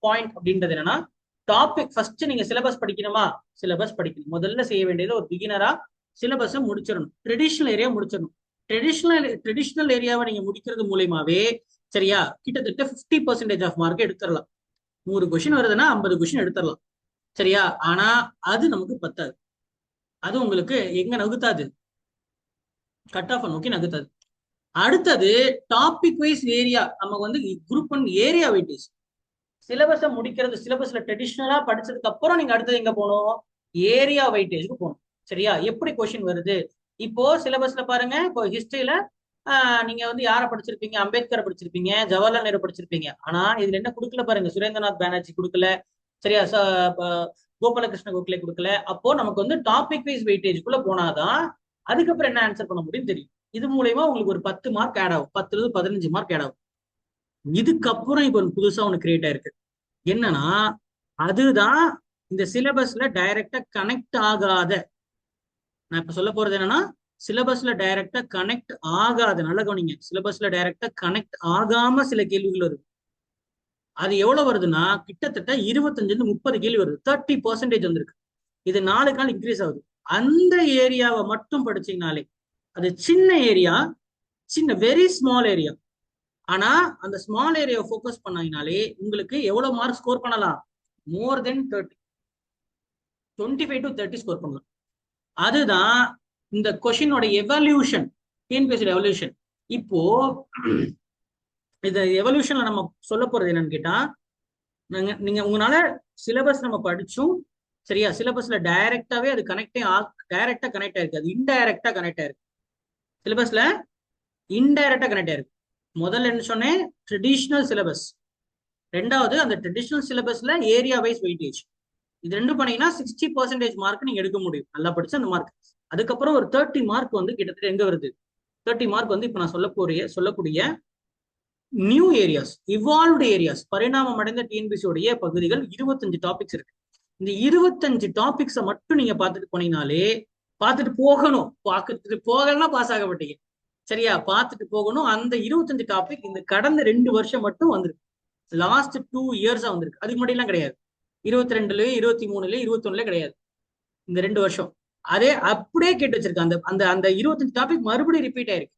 பாயிண்ட் அப்படின்றது என்னன்னா, டாபிக் ஃபர்ஸ்ட் நீங்க சிலபஸ் படிக்கணுமா, சிலபஸ் படிக்கணும். முதல்ல செய்ய வேண்டியது ஒரு பிகினரா சிலபஸ் முடிச்சிடணும், ட்ரெடிஷனல் ஏரியா முடிச்சிடணும். ட்ரெடிஷனல் ஏரியாவை நீங்க முடிக்கிறது மூலியமாவே சரியா கிட்டத்தட்ட 50% ஆஃப் மார்க் எடுத்துடலாம். 100 கொஸ்டின் வருதுன்னா 50 கொஸ்டின் எடுத்துடலாம். சரியா? ஆனா அது நமக்கு பத்தாது. அது உங்களுக்கு எங்க நகுத்தாது, கட் ஆஃப் நோக்கி நகுத்தாது. அடுத்தது டாபிக் வைஸ் ஏரியா, நமக்கு வந்து குரூப் ஒன் ஏரியா வெயிட்டேஜ். சிலபஸை முடிக்கிறது, சிலபஸ்ல ட்ரெடிஷ்னலா படிச்சதுக்கு அப்புறம் நீங்க அடுத்தது எங்க போகணும், ஏரியா வெயிட்டேஜ்க்கு போகணும். சரியா? எப்படி கொஸ்டின் வருது, இப்போ சிலபஸ்ல பாருங்க, இப்போ ஹிஸ்டரியில நீங்க வந்து யாரை படிச்சிருப்பீங்க, அம்பேத்கர் படிச்சிருப்பீங்க, ஜவஹர்லால் நேரு படிச்சிருப்பீங்க. ஆனா இதுல என்ன கொடுக்கல பாருங்க, சுரேந்திரநாத் பானர்ஜி கொடுக்கல. சரியா? கோபாலகிருஷ்ண கோகலே கொடுக்கல. அப்போ நமக்கு வந்து டாபிக் வைஸ் வெயிட்டேஜ்க்குள்ள போனாதான் அதுக்கப்புறம் என்ன ஆன்சர் பண்ண முடியும் தெரியும். இது மூலயமா உங்களுக்கு ஒரு 10 மார்க் ஆட் ஆகும், 10 இருந்து 15 மார்க் ஆட் ஆகும். இதுக்கப்புறம் இப்ப புதுசா ஒன்று கிரியேட் ஆயிருக்கு. என்னன்னா, அதுதான் இந்த சிலபஸ்ல டைரக்டா கனெக்ட் ஆகாத, நான் இப்ப சொல்ல போறது என்னன்னா, சிலபஸ்ல டைரக்டா கனெக்ட் ஆகாத, நல்ல கவனிங்க, சிலபஸ்ல டைரக்டா கனெக்ட் ஆகாம சில கேள்விகள் வருது. அது எவ்வளவு வருதுன்னா, கிட்டத்தட்ட 25-30 கேள்வி வருது, 30% வந்திருக்கு. இது 4 நாள் இன்க்ரீஸ் ஆகுது. அந்த ஏரியாவை மட்டும் படிச்சீங்கனாலே, அது சின்ன ஏரியா, சின்ன வெரி ஸ்மால் ஏரியா. ஆனா அந்த ஸ்மால் ஏரியா ஃபோக்கஸ் பண்ணாங்கனாலே உங்களுக்கு எவ்வளவு மார்க் ஸ்கோர் பண்ணலாம், மோர் தென் 30, 25 to 30 ஸ்கோர் பண்ணலாம். அதுதான் இந்த கொஷினோட எவல்யூஷன், டிஎன்பிஎஸ்சி எவல்யூஷன். இப்போ இந்த எவல்யூஷன்ல நம்ம சொல்ல போறது என்னன்னு கேட்டா, நீங்க உங்களால சிலபஸ் நம்ம படிச்சும் சரியா, சிலபஸ்ல டைரக்டாவே அது டைரக்டா கனெக்ட் ஆயிருக்கு, அது இன்டைரக்டா கனெக்ட் ஆயிருக்கு. சிலபஸ்ல இன்டைரக்டா கனெக்ட் ஆயிருக்கு. முதல்ல என்ன சொன்னேன், ட்ரெடிஷனல் சிலபஸ். ரெண்டாவது அந்த ட்ரெடிஷனல் சிலபஸ்ல ஏரியா வைஸ் வெயிட்டேஜ். இது ரெண்டும் பண்ணீங்கன்னா 60% மார்க் நீங்க எடுக்க முடியும், நல்லா படிச்சு அந்த மார்க். அதுக்கப்புறம் ஒரு 30 மார்க் வந்து கிட்டத்தட்ட எங்க வருது, 30 மார்க் வந்து இப்ப நான் சொல்லக்கூடிய நியூ ஏரியாஸ், இவால்வ்டு ஏரியாஸ், பரிணாமம் அடைந்த டிஎன்பிசி உடைய பகுதிகள் 25 டாபிக்ஸ் இருக்கு. இந்த 25 டாபிக்ஸை மட்டும் நீங்க பார்த்துட்டு போனீங்கனாலே, பார்த்துட்டு போகணும், பார்த்துட்டு போகலன்னா பாஸ் ஆக மாட்டீங்க. சரியா? பார்த்துட்டு போகணும். அந்த 25 டாபிக் இந்த கடந்த 2 வருஷம் மட்டும் வந்திருக்கு, லாஸ்ட் 2 இயர்ஸா வந்திருக்கு. அதுக்கு முன்னாடி எல்லாம் கிடையாது, 22லயும் 23லயும் 21ல கிடையாது, இந்த 2 வருஷம். அதே அப்படியே கேட்டு வச்சிருக்க அந்த அந்த அந்த 25 டாபிக் மறுபடியும் ரிப்பீட் ஆயிருக்கு.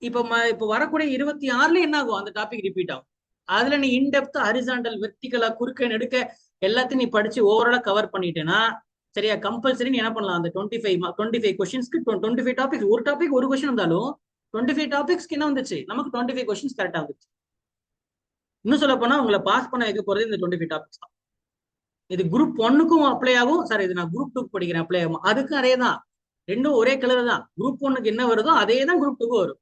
இப்ப வரக்கூடிய 26ல என்ன ஆகும், அந்த டாபிக் ரிப்பீட் ஆகும். அதுல நீ இன்டெப்த், ஹரிசாண்டல், வெர்டிகலா, குறுக்க நெடுக்க எல்லாத்தையும் நீ படிச்சு ஓவராலா கவர் பண்ணிட்டேன்னா சரியா, கம்பல்சரி நீ என்ன பண்ணலாம், அந்த 25 கொஸ்டின்ஸ்க்கு 25 டாபிக்ஸ், ஒரு டாபிக் ஒரு கொஸ்டின் இருந்தாலும் 25 டாபிக்ஸ்க்கு என்ன வந்துச்சு, நமக்கு 25 கொஸ்டின்ஸ் கரெக்டா வந்துச்சு. இன்னும் சொல்ல போனா உங்களை பாஸ் பண்ண வைக்க போறது இந்த 25 டாபிக்ஸ் தான். இது குரூப் 1க்கும் அப்ளை ஆகும், சார் இது நான் குரூப் 2 படிக்கிறேன் அப்ளை ஆகும், அதுக்கும் அதே தான், ரெண்டும் ஒரே கலர் தான். குரூப் 1க்கு என்ன வருதோ அதே தான் குரூப் 2க்கும் வரும்,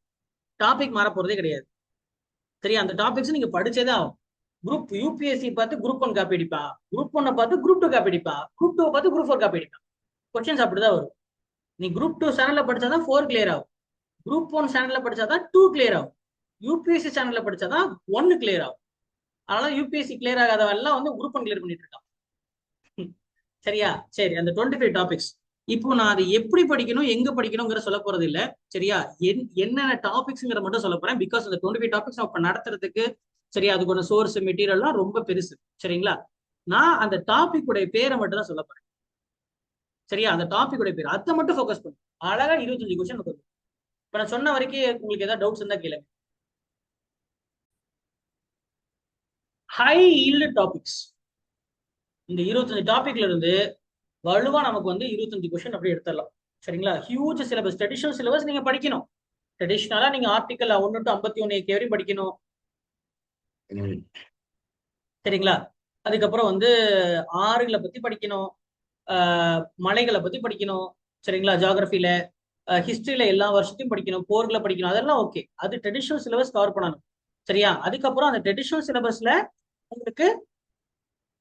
டாபிக் மாற போறதே கிடையாது. சரியா? அந்த டாபிக்ஸ் நீங்க படிச்சதே ஆகும். குரூப் யூபிஎஸ்சி பார்த்து குரூப் 1 காப்பி அடிப்பா, குரூப் 1 பார்த்து குரூப் 2 காப்பி அடிப்பா, குரூப் 2 பார்த்து குரூப் 4 காப்பி அடிப்பா. கொஸ்டின்ஸ் அப்படிதான் வரும். நீ குரூப் 2 சேனல்ல படிச்சாதான் 4 கிளியர் ஆகும், குரூப் 1 சேனல்ல படிச்சாதான் 2 கிளியர் ஆகும், யூபிஎஸ்சி சேனல்ல படிச்சாதான் 1 கிளியர் ஆகும். அதனால யூபிஎஸ்சி கிளியர் ஆகாதவெல்லாம் வந்து குரூப் 1 கிளியர் பண்ணிட்டு இருக்கான். சரியா? சரி, அந்த 25 டாபிக்ஸ் இப்போ நான் அதை எப்படி படிக்கணும், எங்க படிக்கணுங்கிற சொல்ல போறது இல்ல. சரியா? என்னென்ன டாபிக்ஸ்ங்கிற மட்டும் சொல்ல போறேன். பிகாஸ் அந்த 25 டாபிக்ஸ் நம்ம நடத்துறதுக்கு சரியா, அதுக்கான சோர்ஸ் மெட்டீரியல்லாம் ரொம்ப பெருசு. சரிங்களா? நான் அந்த டாபிக் உடைய பேரை மட்டும் தான் சொல்ல போறேன். சரியா? அந்த டாபிக் உடைய பேர் அதை மட்டும் ஃபோக்கஸ் பண்ணும். அழகா 25 கொஸ்டின் வரும். இப்ப நான் சொன்ன வரைக்கும் உங்களுக்கு ஏதாவது டவுட்ஸ் இருந்தா கேளுங்க. ஹை ஈல்டு டாபிக்ஸ், இந்த 25 டாபிக்ல இருந்து வலுவா நமக்கு வந்து 25 கொஸ்டின் அப்படி எடுத்துடலாம். சரிங்களா? ஹியூஜ் சிலபஸ், ட்ரெடிஷனல் சிலபஸ் நீங்க படிக்கணும். ட்ரெடிஷனலா நீங்க ஆர்டிகல் 1 to 51 வரையும் படிக்கணும். சரிங்களா? அதுக்கப்புறம் வந்து ஆறுகளை பத்தி படிக்கணும், மலைகளை பத்தி படிக்கணும். சரிங்களா? ஜியாகிரபில, ஹிஸ்டரியில எல்லா வருஷத்தையும் படிக்கணும், போர்களை படிக்கணும், அதெல்லாம் ஓகே. அது ட்ரெடிஷனல் சிலபஸ் கவர் பண்ணணும். சரியா? அதுக்கப்புறம் அந்த ட்ரெடிஷனல் சிலபஸ்ல உங்களுக்கு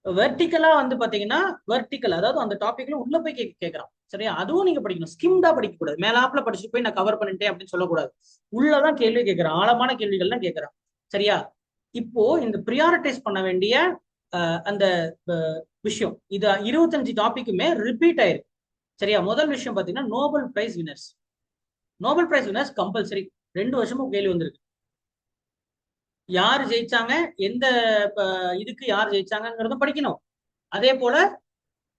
வெர்டிக்கலா வந்து பாத்தீங்கன்னா, வெர்டிக்கல் அதாவது அந்த டாபிக்ல உள்ள போய் கேட்கறான். சரியா? அதுவும் நீங்க படிக்கணும். ஸ்கிம்டா படிக்க கூடாது. மேலாப்ல படிச்சுட்டு போய் நான் கவர் பண்ணிட்டேன் அப்படின்னு சொல்லக்கூடாது. உள்ளதான் கேள்வி கேட்கறான், ஆழமான கேள்விகள்லாம் கேட்கறான். சரியா? இப்போ இந்த ப்ரியாரிட்டைஸ் பண்ண வேண்டிய அந்த விஷயம் இது 25 டாபிக்குமே ரிப்பீட் ஆயிருக்கு. சரியா? முதல் விஷயம் பாத்தீங்கன்னா Nobel prize winners. Nobel prize winners compulsory 2 வருஷமும் கேள்வி வந்திருக்கு. யார் ஜெயிச்சாங்க, எந்த இதுக்கு யார் ஜெயிச்சாங்கிறதும் படிக்கணும். அதே போல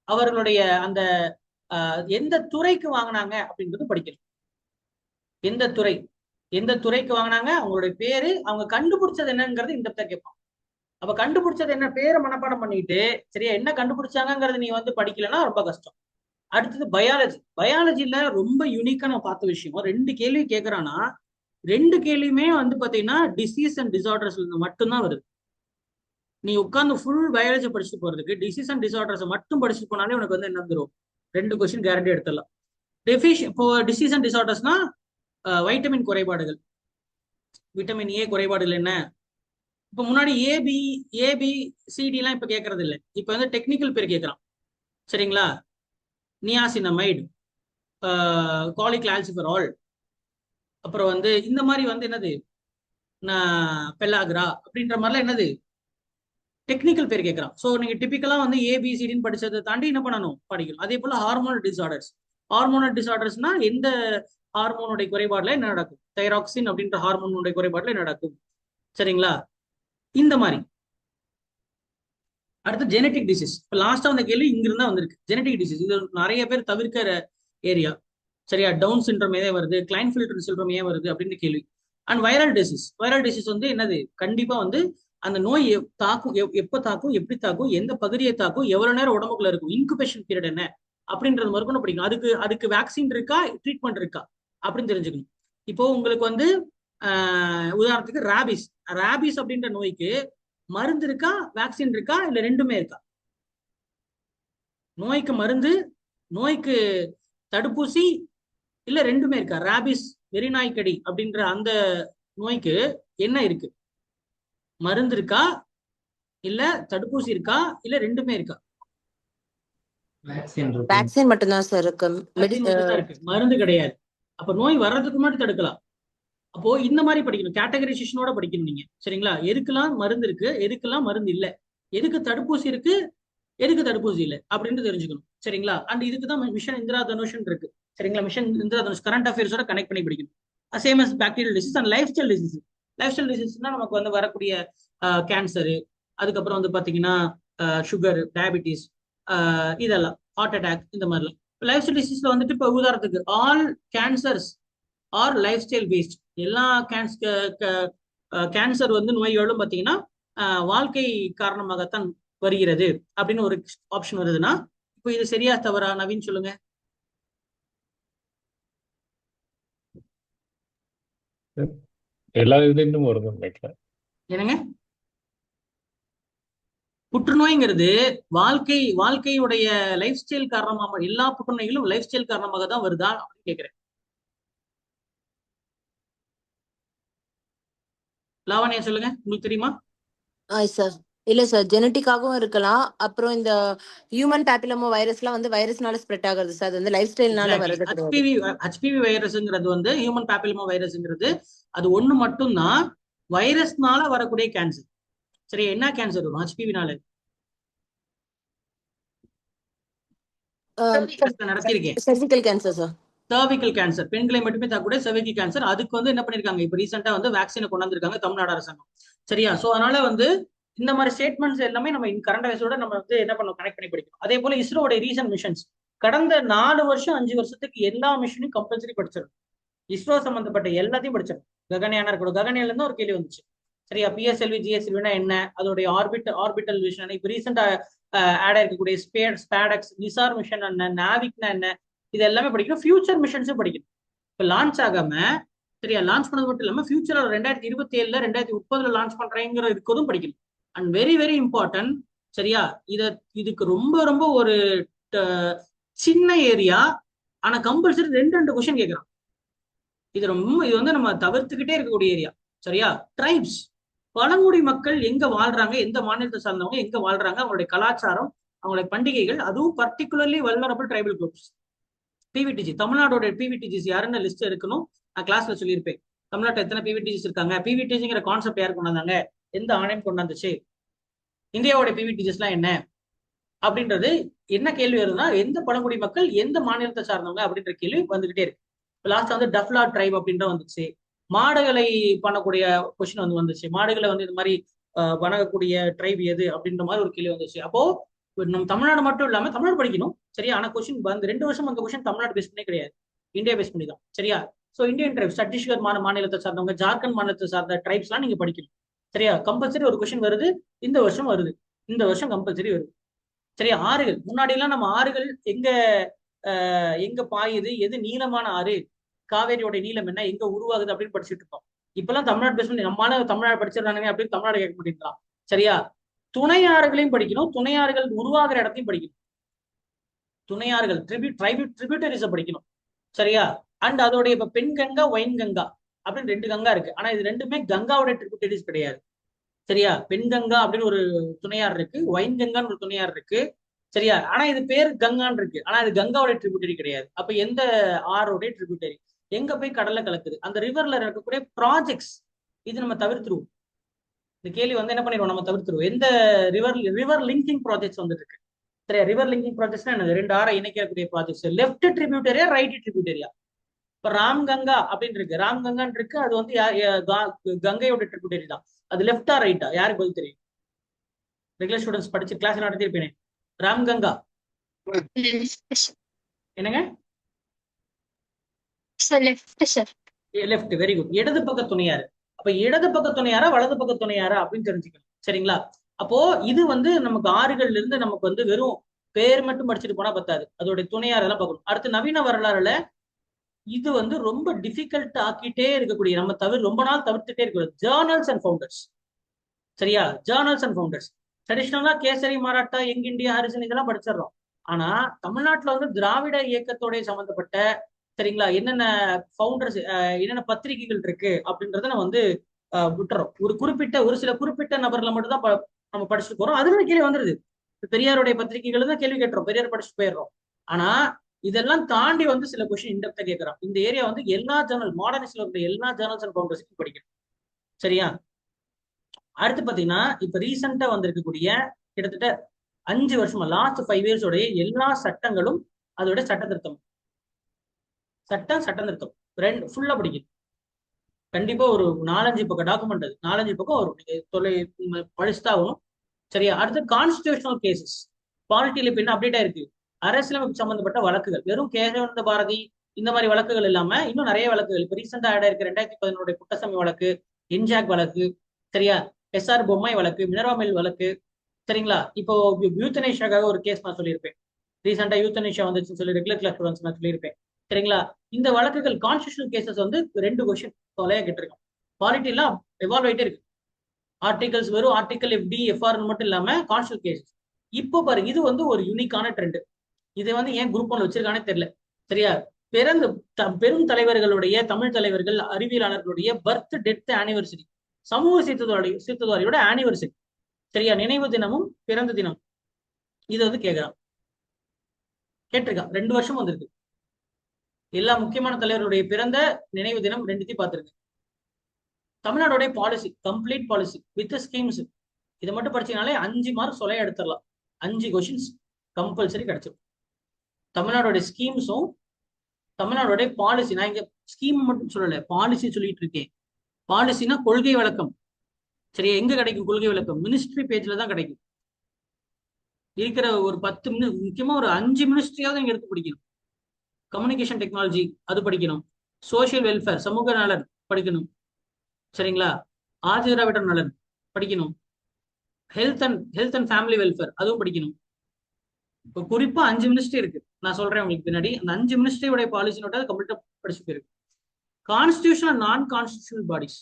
அவர்களுடைய அந்த எந்த துறைக்கு வாங்கினாங்க அப்படின்றது படிக்கணும். எந்த துறைக்கு வாங்கினாங்க, அவங்களுடைய பேரு, அவங்க கண்டுபிடிச்சது என்னங்கிறது இந்த கேட்பான். அப்ப கண்டுபிடிச்சது என்ன, பேரை மனப்பாடம் பண்ணிட்டு சரியா என்ன கண்டுபிடிச்சாங்கிறது நீ வந்து படிக்கலன்னா ரொம்ப கஷ்டம். அடுத்தது பயாலஜி. பயாலஜில ரொம்ப யூனிக்கா நான் பார்த்த விஷயம், 2 கேள்வி கேட்கறான்னா 2 கேள்வியுமே வந்து பாத்தீங்கன்னா டிசீஸ் அண்ட் டிசார்டர்ஸ் மட்டும்தான் வருது. நீ உட்காந்து ஃபுல் பயாலஜி படிச்சுட்டு போறதுக்கு டிசீஸ் அண்ட் டிசார்டர்ஸ் மட்டும் படிச்சுட்டு போனாலே உனக்கு வந்து என்ன வந்துடும், 2 கொஸ்டின் கேரண்டி எடுத்துடலாம். இப்போ டிசீஸ் அண்ட் டிசார்டர்ஸ்னா வைட்டமின் குறைபாடுகள், விட்டமின் ஏ குறைபாடுகள் என்ன. இப்ப முன்னாடி ஏபி சிடி எல்லாம் இப்ப கேட்கறது இல்லை. இப்ப வந்து டெக்னிக்கல் பேர் கேட்கறான். சரிங்களா? நியாசினமைடு, காலிக் ஆல்சிபரால், அப்புறம் வந்து இந்த மாதிரி வந்து என்னது பெல்லாகிரா அப்படின்ற மாதிரிலாம் என்னது டெக்னிக்கல் பேர் கேட்கறான். ஸோ நீங்க டிபிக்கலா வந்து ஏபிசிடின்னு படிச்சதை தாண்டி என்ன பண்ணணும், படிக்கணும். அதே போல ஹார்மோனல் டிசார்டர்ஸ். ஹார்மோனல் டிசார்டர்ஸ்னா எந்த ஹார்மோனுடைய குறைபாடுல என்ன நடக்கும், தைராக்சின் அப்படின்ற ஹார்மோனுடைய குறைபாடுல என்ன நடக்கும். சரிங்களா? இந்த மாதிரி. அடுத்து ஜெனட்டிக் டிசீஸ். இப்போ லாஸ்டா வந்த கேள்வி இங்கிருந்தா வந்திருக்கு. ஜெனட்டிக் டிசீஸ் இது நிறைய பேர் தவிர்க்கிற ஏரியா. சரியா? டவுன் சிண்ட்ரோம் ஏன் வருது, கிளைன்ஃபில்டர் சிண்ட்ரோம் ஏன் வருது அப்படின்னு கேள்வி. And viral disease. Viral disease வந்து என்னது, கண்டிப்பா வந்து அந்த நோய் தாக்கும், எப்ப தாக்கும், எப்படி தாக்கும், எந்த பகுதியை தாக்கும், எவ்வளவு நேரம் உடம்புக்குள்ள இருக்கும், இன்குபேஷன் பீரியட் என்ன அப்படின்றது மறுக்கணும் படிக்கணும். அதுக்கு வேக்சின் இருக்கா, ட்ரீட்மெண்ட் இருக்கா அப்படின்னு தெரிஞ்சுக்கணும். இப்போ உங்களுக்கு வந்து உதாரணத்துக்கு ராபிஸ். ராபிஸ் அப்படின்ற நோய்க்கு மருந்து இருக்கா, வேக்சின் இருக்கா, இல்ல ரெண்டுமே இருக்கா? நோய்க்கு மருந்து, நோய்க்கு தடுப்பூசி, இல்ல ரெண்டுமே இருக்கா? ராபிஸ் வெறிநாய்க்கடி அப்படின்ற அந்த நோய்க்கு என்ன இருக்கு, மருந்து இருக்கா, இல்ல தடுப்பூசி இருக்கா, இல்ல ரெண்டுமே இருக்கா? வேக்சின் மட்டும்தான் சார் இருக்கு, மருந்து கிடையாது. அப்ப நோய் வர்றதுக்கு முன்னாடி தடுக்கலாம். அப்போ இந்த மாதிரி படிக்கணும், கேட்டகரைசேஷனோட படிக்கணும் நீங்க. சரிங்களா? எதுக்கெல்லாம் மருந்து இருக்கு, எதுக்கெல்லாம் மருந்து இல்ல, எதுக்கு தடுப்பூசி இருக்கு, எதுக்கு தடுப்பூசி இல்லை அப்படின்னு தெரிஞ்சுக்கணும். சரிங்களா? அண்ட் இதுக்கு தான் மிஷன் இந்திரா தனுஷ் இருக்கு. சரிங்களா? மிஷன் இந்திரா தனுஷ் கரண்ட் அஃபேர்ஸோட கனெக்ட் பண்ணி படிக்கணும். Same as bacterial disease and lifestyle disease. Lifestyle டிசீஸ்னா நமக்கு வந்து வரக்கூடிய கேன்சரு, அதுக்கப்புறம் வந்து பாத்தீங்கன்னா சுகர், டயபிட்டிஸ், இதெல்லாம், ஹார்ட் அட்டாக், இந்த மாதிரிலாம். லைஃப் ஸ்டைல் டிசீஸ்ல வந்துட்டு இப்போ உதாரணத்துக்கு all cancers are lifestyle based. எல்லா கேன்சர் வந்து நோய்களும் பார்த்தீங்கன்னா வாழ்க்கை காரணமாகத்தான் வருகிறது அப்படின்னு ஒரு ஆப்ஷன் வருதுன்னா, இப்போ இது சரியா தவறா, நவீன் சொல்லுங்க. எல்லா இதுலயும் வருது. என்னங்க, புற்றுநோய்ங்கிறது வாழ்க்கையுடைய லைஃப் ஸ்டைல் காரணமாக, எல்லா புற்றுநோய்களும் லைஃப் ஸ்டைல் காரணமாக தான் வருதா அப்படின்னு கேட்கிறேன். லாவண்யா சொல்லுங்க, உங்களுக்கு தெரியுமா? சார் இல்ல சார், ஜெனட்டிக்காகவும் இருக்கலாம். அப்புறம் இந்த ஹியூமன் பேப்பிலோமா வைரஸ்லாம் வந்து வைரஸ்னால ஸ்ப்ரெட் ஆகுது சார். அது வந்து லைஃப் ஸ்டைல்னால வருது. ஹெச்பிவி வைரஸ்ங்கிறது வந்து ஹியூமன் பேப்பிலோமா வைரஸ்ங்கிறது அது ஒண்ணு மட்டும்தான் வைரஸ்னால வரக்கூடிய கேன்சர். சரி, என்ன கேன்சர் வரும் ஹெச்பிவினால? நடத்திருக்கேன். Cervical cancer sir. Cervical cancer பெண்களை மட்டுமே தாக்கக்கூடிய சர்விக்கல் கேன்சர். அதுக்கு வந்து என்ன பண்ணிருக்காங்க, இப்ப ரீசெண்டா வந்து வேக்சினை கொண்டு வந்திருக்காங்க தமிழ்நாடு அரசாங்கம். சரியா? சோ அதனால வந்து இந்த மாதிரி ஸ்டேட்மெண்ட்ஸ் எல்லாமே நம்ம கரண்ட் அஃபேர்ஸோட நம்ம வந்து என்ன பண்ணணும், கனெக்ட் பண்ணி படிக்கணும். அதே போல இஸ்ரோட ரீசன்ட் மிஷன்ஸ் கடந்த 4 வருஷம் 5 வருஷத்துக்கு எல்லா மிஷனையும் கம்பல்சரி படிச்சிடும். இஸ்ரோ சம்பந்தப்பட்ட எல்லாத்தையும் படிச்சிடும். ககன்யானா இருக்கணும். ககன்யால இருந்து ஒரு கேள்வி வந்துச்சு. சரியா? பிஎஸ்எல்வி ஜிஎஸ்எல்வினா என்ன, அதோடைய ஆர்பிட்டல் விஷன், இப்ப ரீசெண்டா ஆட் இருக்கக்கூடிய ஸ்பேடெக்ஸ், நிசார் மிஷன் என்ன, நாவிக்னா என்ன, இது எல்லாமே படிக்கணும். ஃபியூச்சர் மிஷன்ஸும் படிக்கணும். இப்ப லான்ச் ஆகாம, சரியா, லான்ச் பண்ணது மட்டும் இல்லாம ஃபியூச்சர்ல 2027 2030 லான்ச் பண்றேங்கிற இருக்கிறதும் படிக்கணும். And very very important. சரியா? இதுக்கு ரொம்ப ரொம்ப ஒரு சின்ன ஏரியா, ஆனா கம்பல்சரி ரெண்டு கொஸ்டின் கேட்கறான். இது வந்து நம்ம தவிர்த்துக்கிட்டே இருக்கக்கூடிய ஏரியா. சரியா? ட்ரைப்ஸ், பழங்குடி மக்கள் எங்க வாழ்றாங்க, எந்த மாநிலத்தை சார்ந்தவங்க எங்க வாழ்றாங்க, அவங்களுடைய கலாச்சாரம், அவங்களுடைய பண்டிகைகள், அதுவும் particularly vulnerable tribal groups. PVTG, தமிழ்நாடோட பிவிடிஜிஸ் யாருன்னு லிஸ்ட் இருக்கணும். நான் கிளாஸ்ல சொல்லியிருப்பேன் தமிழ்நாட்டில் எத்தனை பிவிடிஜிஸ் இருக்காங்க, பிவிடிஜிங்கிற கான்செப்ட் யார் கொண்டாந்தாங்க, எந்த ஆணையம் கொண்டாந்துச்சு, இந்தியாவோட பிவிடிஜிஸ் எல்லாம் என்ன அப்படின்றது என்ன கேள்வி வருதுன்னா, எந்த பழங்குடி மக்கள் எந்த மாநிலத்தை சார்ந்தவங்க அப்படின்ற கேள்வி வந்துகிட்டே இருக்கு. லாஸ்ட் வந்து டஃப்லா ட்ரைப் அப்படின்ற வந்துச்சு. மாடுகளை பண்ணக்கூடிய கொஸ்டின் வந்துச்சு. மாடுகளை வந்து இந்த மாதிரி வணங்கக்கூடிய ட்ரைப் எது அப்படின்ற மாதிரி ஒரு கேள்வி வந்துச்சு. அப்போ நம்ம தமிழ்நாடு மட்டும் இல்லாம தமிழ்நாடு படிக்கணும். சரியா? ஆனா கொஸ்டின் வந்து 2 வருஷம் அந்த கொஸ்டின் தமிழ்நாடு பேஸ் பண்ணே கிடையாது, இந்தியா பேஸ் பண்ணி தான். சரியா? ஸோ இந்தியன் ட்ரைப்ஸ், சத்தீஸ்கர் மாநிலத்தை சார்ந்தவங்க, ஜார்க்கண்ட் மாநிலத்தை சார்ந்த ட்ரைப்ஸ் எல்லாம் நீங்க படிக்கணும். சரியா? கம்பல்சரி ஒரு கொஸ்டின் வருது, இந்த வருஷம் வருது, இந்த வருஷம் கம்பல்சரி வருது. சரியா? ஆறுகள், முன்னாடி எல்லாம் நம்ம ஆறுகள் எங்க பாயுது, எது நீளமான ஆறு, காவேரியோட நீளம் என்ன, எங்க உருவாகுது அப்படின்னு படிச்சுட்டு இருக்கோம். இப்பெல்லாம் தமிழ்நாடு பேஸ் பண்ணி நம்மளால தமிழ்நாடு படிச்சிடறானுங்க அப்படின்னு தமிழ்நாடு கேட்க மாட்டேங்கிறான். சரியா? துணையாறுகளையும் படிக்கணும், துணையாறுகள் உருவாகிற இடத்தையும் படிக்கணும், துணையாறுகள் ட்ரிபியூட்டரிஸ படிக்கணும். சரியா? அண்ட் அதோடைய இப்ப பெண் கங்கா, ஒயின் கங்கா அப்படின்னு 2 கங்கா இருக்கு. ஆனா இது ரெண்டுமே கங்காவோட ட்ரிபியூட்டரிஸ் கிடையாது. சரியா? பெண் கங்கா அப்படின்னு ஒரு துணையார் இருக்கு, ஒயின் கங்கான்னு ஒரு துணையார் இருக்கு. சரியா? ஆனா இது பேர் கங்கான்னு இருக்கு, ஆனா இது கங்காவோட ட்ரிபியூட்டரி கிடையாது. அப்ப எந்த ஆரோட ட்ரிபியூட்டரி, எங்க போய் கடல்ல கலக்குது, அந்த ரிவர்ல இருக்கக்கூடிய ப்ராஜெக்ட்ஸ், இது நம்ம தவிர்த்துருவோம். இந்த கேள்வி வந்து என்ன பண்ணிடுவோம், நம்ம தவிர்த்துருவோம். எந்த ரிவர் லிங்கிங் ப்ராஜெக்ட்ஸ் வந்துட்டு இருக்கு. சரியா? ரிவர் லிங்கிங் ப்ராஜெக்ட்ஸ்னா என்ன, 2 ஆறை இணைக்கக்கூடிய ப்ராஜெக்ட்ஸ். லெஃப்ட் ட்ரிபியூட்டரியா, ரைட் ட்ரிபியூட்டரியா? இப்ப ராம்கங்கா அப்படின்னு இருக்கு, ராம்கங்கான்னு இருக்கு, அது வந்து கங்கையோட ட்ரிபியூட்டரி தான். அது லெஃப்டா ரைட்டா, யாருக்கு பதில் தெரியும்? ரெகுலர் ஸ்டூடெண்ட்ஸ் படிச்சு கிளாஸ் நடத்திருப்பேனே. ராம்கங்கா என்னங்க? Left, very good. இடது பக்க துணையாரு. அப்ப இடது பக்க துணையாரா, வலது பக்க துணையாரா அப்படின்னு தெரிஞ்சுக்கணும். சரிங்களா? அப்போ இது வந்து நமக்கு ஆறுகள்ல இருந்து நமக்கு வந்து வெறும் பேர் மட்டும் படிச்சுட்டு போனா பத்தாது, அதோட துணையார் எல்லாம் பார்க்கணும். அடுத்து நவீன வரலாறுல இது வந்து ரொம்ப டிஃபிகல்ட் ஆக்கிட்டே இருக்கக்கூடிய, நம்ம ரொம்ப நாள் தவிர்த்துட்டே இருக்கிறது, ஜேர்னல்ஸ் அண்ட் ஃபவுண்டர்ஸ். சரியா? Journals and founders. ட்ரெடிஷனலா கேசரி, மராட்டா, யங் இந்தியா, ஹாரிசன் இதெல்லாம் படிச்சிடறோம். ஆனா தமிழ்நாட்டுல வந்து திராவிட இயக்கத்தோட சம்பந்தப்பட்ட, சரிங்களா, என்னென்ன ஃபவுண்டர்ஸ், என்னென்ன பத்திரிகைகள் இருக்கு அப்படின்றத நம்ம வந்து விட்டுறோம். ஒரு சில குறிப்பிட்ட நபர்களை மட்டும் தான் நம்ம படிச்சுட்டு போறோம். அதுல கேள்வி வந்துருது. பெரியாருடைய பத்திரிகைகள் தான் கேள்வி கேட்டுறோம், பெரியார் படிச்சுட்டு போயிடுறோம். ஆனா இதெல்லாம் தாண்டி வந்து சில கொஸ்டின் இன்டெப்தா கேட்கறான். இந்த ஏரியா வந்து எல்லா ஜேர்னல், மாடர்னிஸ்ட்ல இருக்கிற எல்லா ஜேர்னல்ஸ் அண்ட் ஃபவுண்டர்ஸையும் படிக்கணும். சரியா? அடுத்து பாத்தீங்கன்னா, இப்ப ரீசெண்டா வந்திருக்கக்கூடிய கிட்டத்தட்ட 5 வருஷமா, லாஸ்ட் 5 இயர்ஸ் உடைய எல்லா சட்டங்களும் அதோட சட்ட திருத்தம் ஃபுல்லா படிக்கணும். கண்டிப்பா ஒரு 4-5 பக்கம் டாக்குமெண்ட், அது 4-5 பக்கம் ஒரு படிச்சுதான். சரியா? அடுத்து கான்ஸ்டிடியூஷனல் கேசஸ், பாலிட்டியில இப்ப என்ன அப்டேட் ஆயிருக்கு, அரசியலமைப்பு சம்பந்தப்பட்ட வழக்குகள், வெறும் கேசவானந்த பாரதி இந்த மாதிரி வழக்குகள் இல்லாம இன்னும் நிறைய வழக்குகள். இப்ப ரீசெண்டா ஆட் ஆயிருக்கு 2011 குட்டசாமி வழக்கு, என்ஜாக் வழக்கு, சரியா, SR பொம்மை வழக்கு, மினர்வா மில் வழக்கு. சரிங்களா? இப்போ யூத்தனேஷியாக்காக ஒரு கேஸ் நான் சொல்லியிருப்பேன், ரீசெண்டா யூத்தனேஷியா வந்துச்சுன்னு சொல்லி ரெகுலர் கிளாஸ் ஸ்டூடெண்ட்ஸ் நான் சொல்லியிருப்பேன். சரிங்களா? இந்த வழக்குகள் கான்ஸ்டிடியூஷனல் கேசஸ் வந்து 2 கொஸ்டின் தொலையா கேட்டிருக்கோம். பாலிட்டி எல்லாம் எவால்வ் ஆயிட்டே இருக்கு. ஆர்டிகல்ஸ் வெறும் ஆர்டிகல் FD FR மட்டும் இல்லாம கான்ஸ்டிடியூஷனல் கேசஸ். இப்போ பாருங்க, இது வந்து ஒரு யூனிக்கான ட்ரெண்ட். இதை வந்து ஏன் குரூப் 1 வச்சிருக்கானே தெரியல. சரியா? பெரும் தலைவர்களுடைய, தமிழ் தலைவர்கள், அறிவியலாளர்களுடைய பர்த், டெத், ஆனிவர்சரி, சமூக சீர்திருத்தவாதியோட ஆனிவர்சரி, சரியா, நினைவு தினமும் பிறந்த தினம், இது வந்து கேட்டிருக்கான். 2 வருஷம் வந்திருக்கு. எல்லா முக்கியமான தலைவர்களுடைய பிறந்த, நினைவு தினம் 2த்தையும் பார்த்திருக்கு. தமிழ்நாடுடைய policy, complete policy with schemes, இதை மட்டும் படிச்சீங்கனாலே 5 மார்க் சொல்ல எடுத்துடலாம். 5 கொஸ்டின்ஸ் கம்பல்சரி கிடைச்சிடும். தமிழ்நாடுடைய ஸ்கீம்ஸும் தமிழ்நாடுடைய பாலிசி, நான் இங்க ஸ்கீம் மட்டும் சொல்லல, பாலிசி சொல்லிட்டு இருக்கேன். பாலிசினா கொள்கை விளக்கம். சரியா? எங்க கிடைக்கும் கொள்கை விளக்கம்? மினிஸ்ட்ரி பேஜ்ல தான் கிடைக்கும். இருக்கிற ஒரு 10 முக்கியமா ஒரு 5 மினிஸ்ட்ரியாவது நீங்க எடுத்து படிக்கணும். கம்யூனிகேஷன் டெக்னாலஜி அது படிக்கணும், சோசியல் வெல்ஃபேர் சமூக நலன் படிக்கணும், சரிங்களா, ஆதிதிராவிடர் நலன் படிக்கணும், ஹெல்த் அண்ட் ஃபேமிலி வெல்ஃபேர் அதுவும் படிக்கணும். இப்போ குறிப்பா 5 மினிஸ்ட்ரி இருக்கு, நான் சொல்றேன் உங்களுக்கு பின்னாடி. அந்த 5 மினிஸ்ட்ரியோட பாலிசி நோட்டை கம்ப்ளீட்டா படிச்சு போயிருக்கு. கான்ஸ்டிடியூஷனல், நான் கான்ஸ்டிடியூஷனல் பாடிஸ்,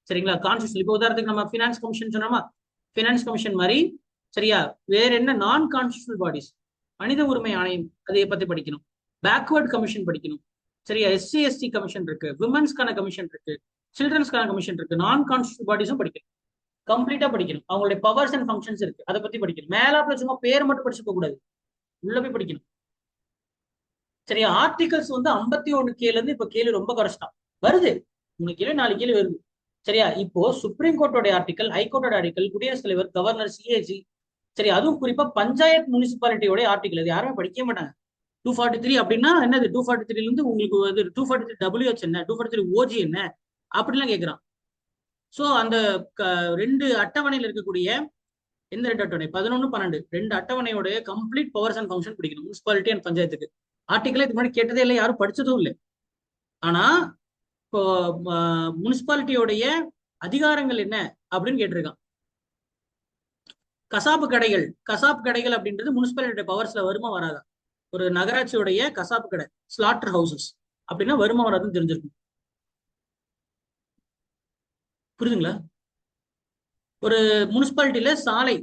சரிங்களா, கான்ஸ்டிடியூஷன். இப்போ உதாரணத்துக்கு நம்ம ஃபினான்ஸ் கமிஷன் சொன்னோமா, ஃபினான்ஸ் கமிஷன் மாதிரி, சரியா, வேற என்ன நான் கான்ஸ்டிடியூஷனல் பாடிஸ் மனித உரிமை ஆணையம் அதை பத்தி படிக்கணும். பேக்வர்ட் கமிஷன் படிக்கணும். சரியா, SC/ST கமிஷன் இருக்கு, விமன்ஸ்க்கான கமிஷன் இருக்கு, சில்ட்ரன்ஸ்க்கான கமிஷன் இருக்கு, நான் கான்ஸ்டியூட் பாடிஸும் படிக்கணும். கம்ப்ளீட்டா படிக்கணும். அவங்களுடைய பவர்ஸ் அண்ட் ஃபங்க்ஷன்ஸ் இருக்கு, அதை பத்தி படிக்கணும். மேலாப்ல சும்மா பேர் மட்டும் படிச்சுக்க கூடாது, உள்ள போய் படிக்கணும். சரியா, ஆர்டிகல்ஸ் வந்து 51K இருந்து இப்ப கேள்வி ரொம்ப கஷ்டம் வருது. 3 கேள்வி 4 கேள்வி வருது. சரியா, இப்போ சுப்ரீம் கோர்ட்டோட ஆர்டிகல், ஹைகோர்ட்டோட ஆர்டிகல், குடியரசுத் தலைவர், கவர்னர், CAG, சரி, அதுவும் குறிப்பா பஞ்சாயத்து முனிசிபாலிட்டியோட ஆர்டிகல், அது யாருமே படிக்கவே மாட்டாங்க. 243 அப்படின்னா என்னது, 243 இருந்து உங்களுக்கு 243WH என்ன, 243OG என்ன அப்படிலாம் கேட்கிறான். சோ அந்த 2 அட்டவணையில் இருக்கக்கூடிய எந்த 2 அட்டவணை, 11, 12, 2 அட்டவணையோட கம்ப்ளீட் பவர்ஸ் அண்ட் ஃபங்க்ஷன் படிக்கணும் முனிசிபாலிட்டி அண்ட் பஞ்சாயத்துக்கு. ஆர்டிகலே இதுக்கு முன்னாடி கேட்டதே இல்லை, யாரும் படிச்சதும் இல்லை. ஆனா இப்போ முனிசிபாலிட்டியோடைய அதிகாரங்கள் என்ன அப்படின்னு கேட்டிருக்கான். கசாப்பு கடைகள் அப்படின்றது முனிசிபாலிட்டி பவர்ஸ்ல வருமா வராதா? ஒரு நகராட்சியோடைய கசாப்பு கடை, ஸ்லாட்டர் ஹவுசஸ் அப்படின்னா வருமா வராதுன்னு தெரிஞ்சிருக்கும். புரியுதுங்களா? ஒரு முனிசிபாலிட்டியில சாலை,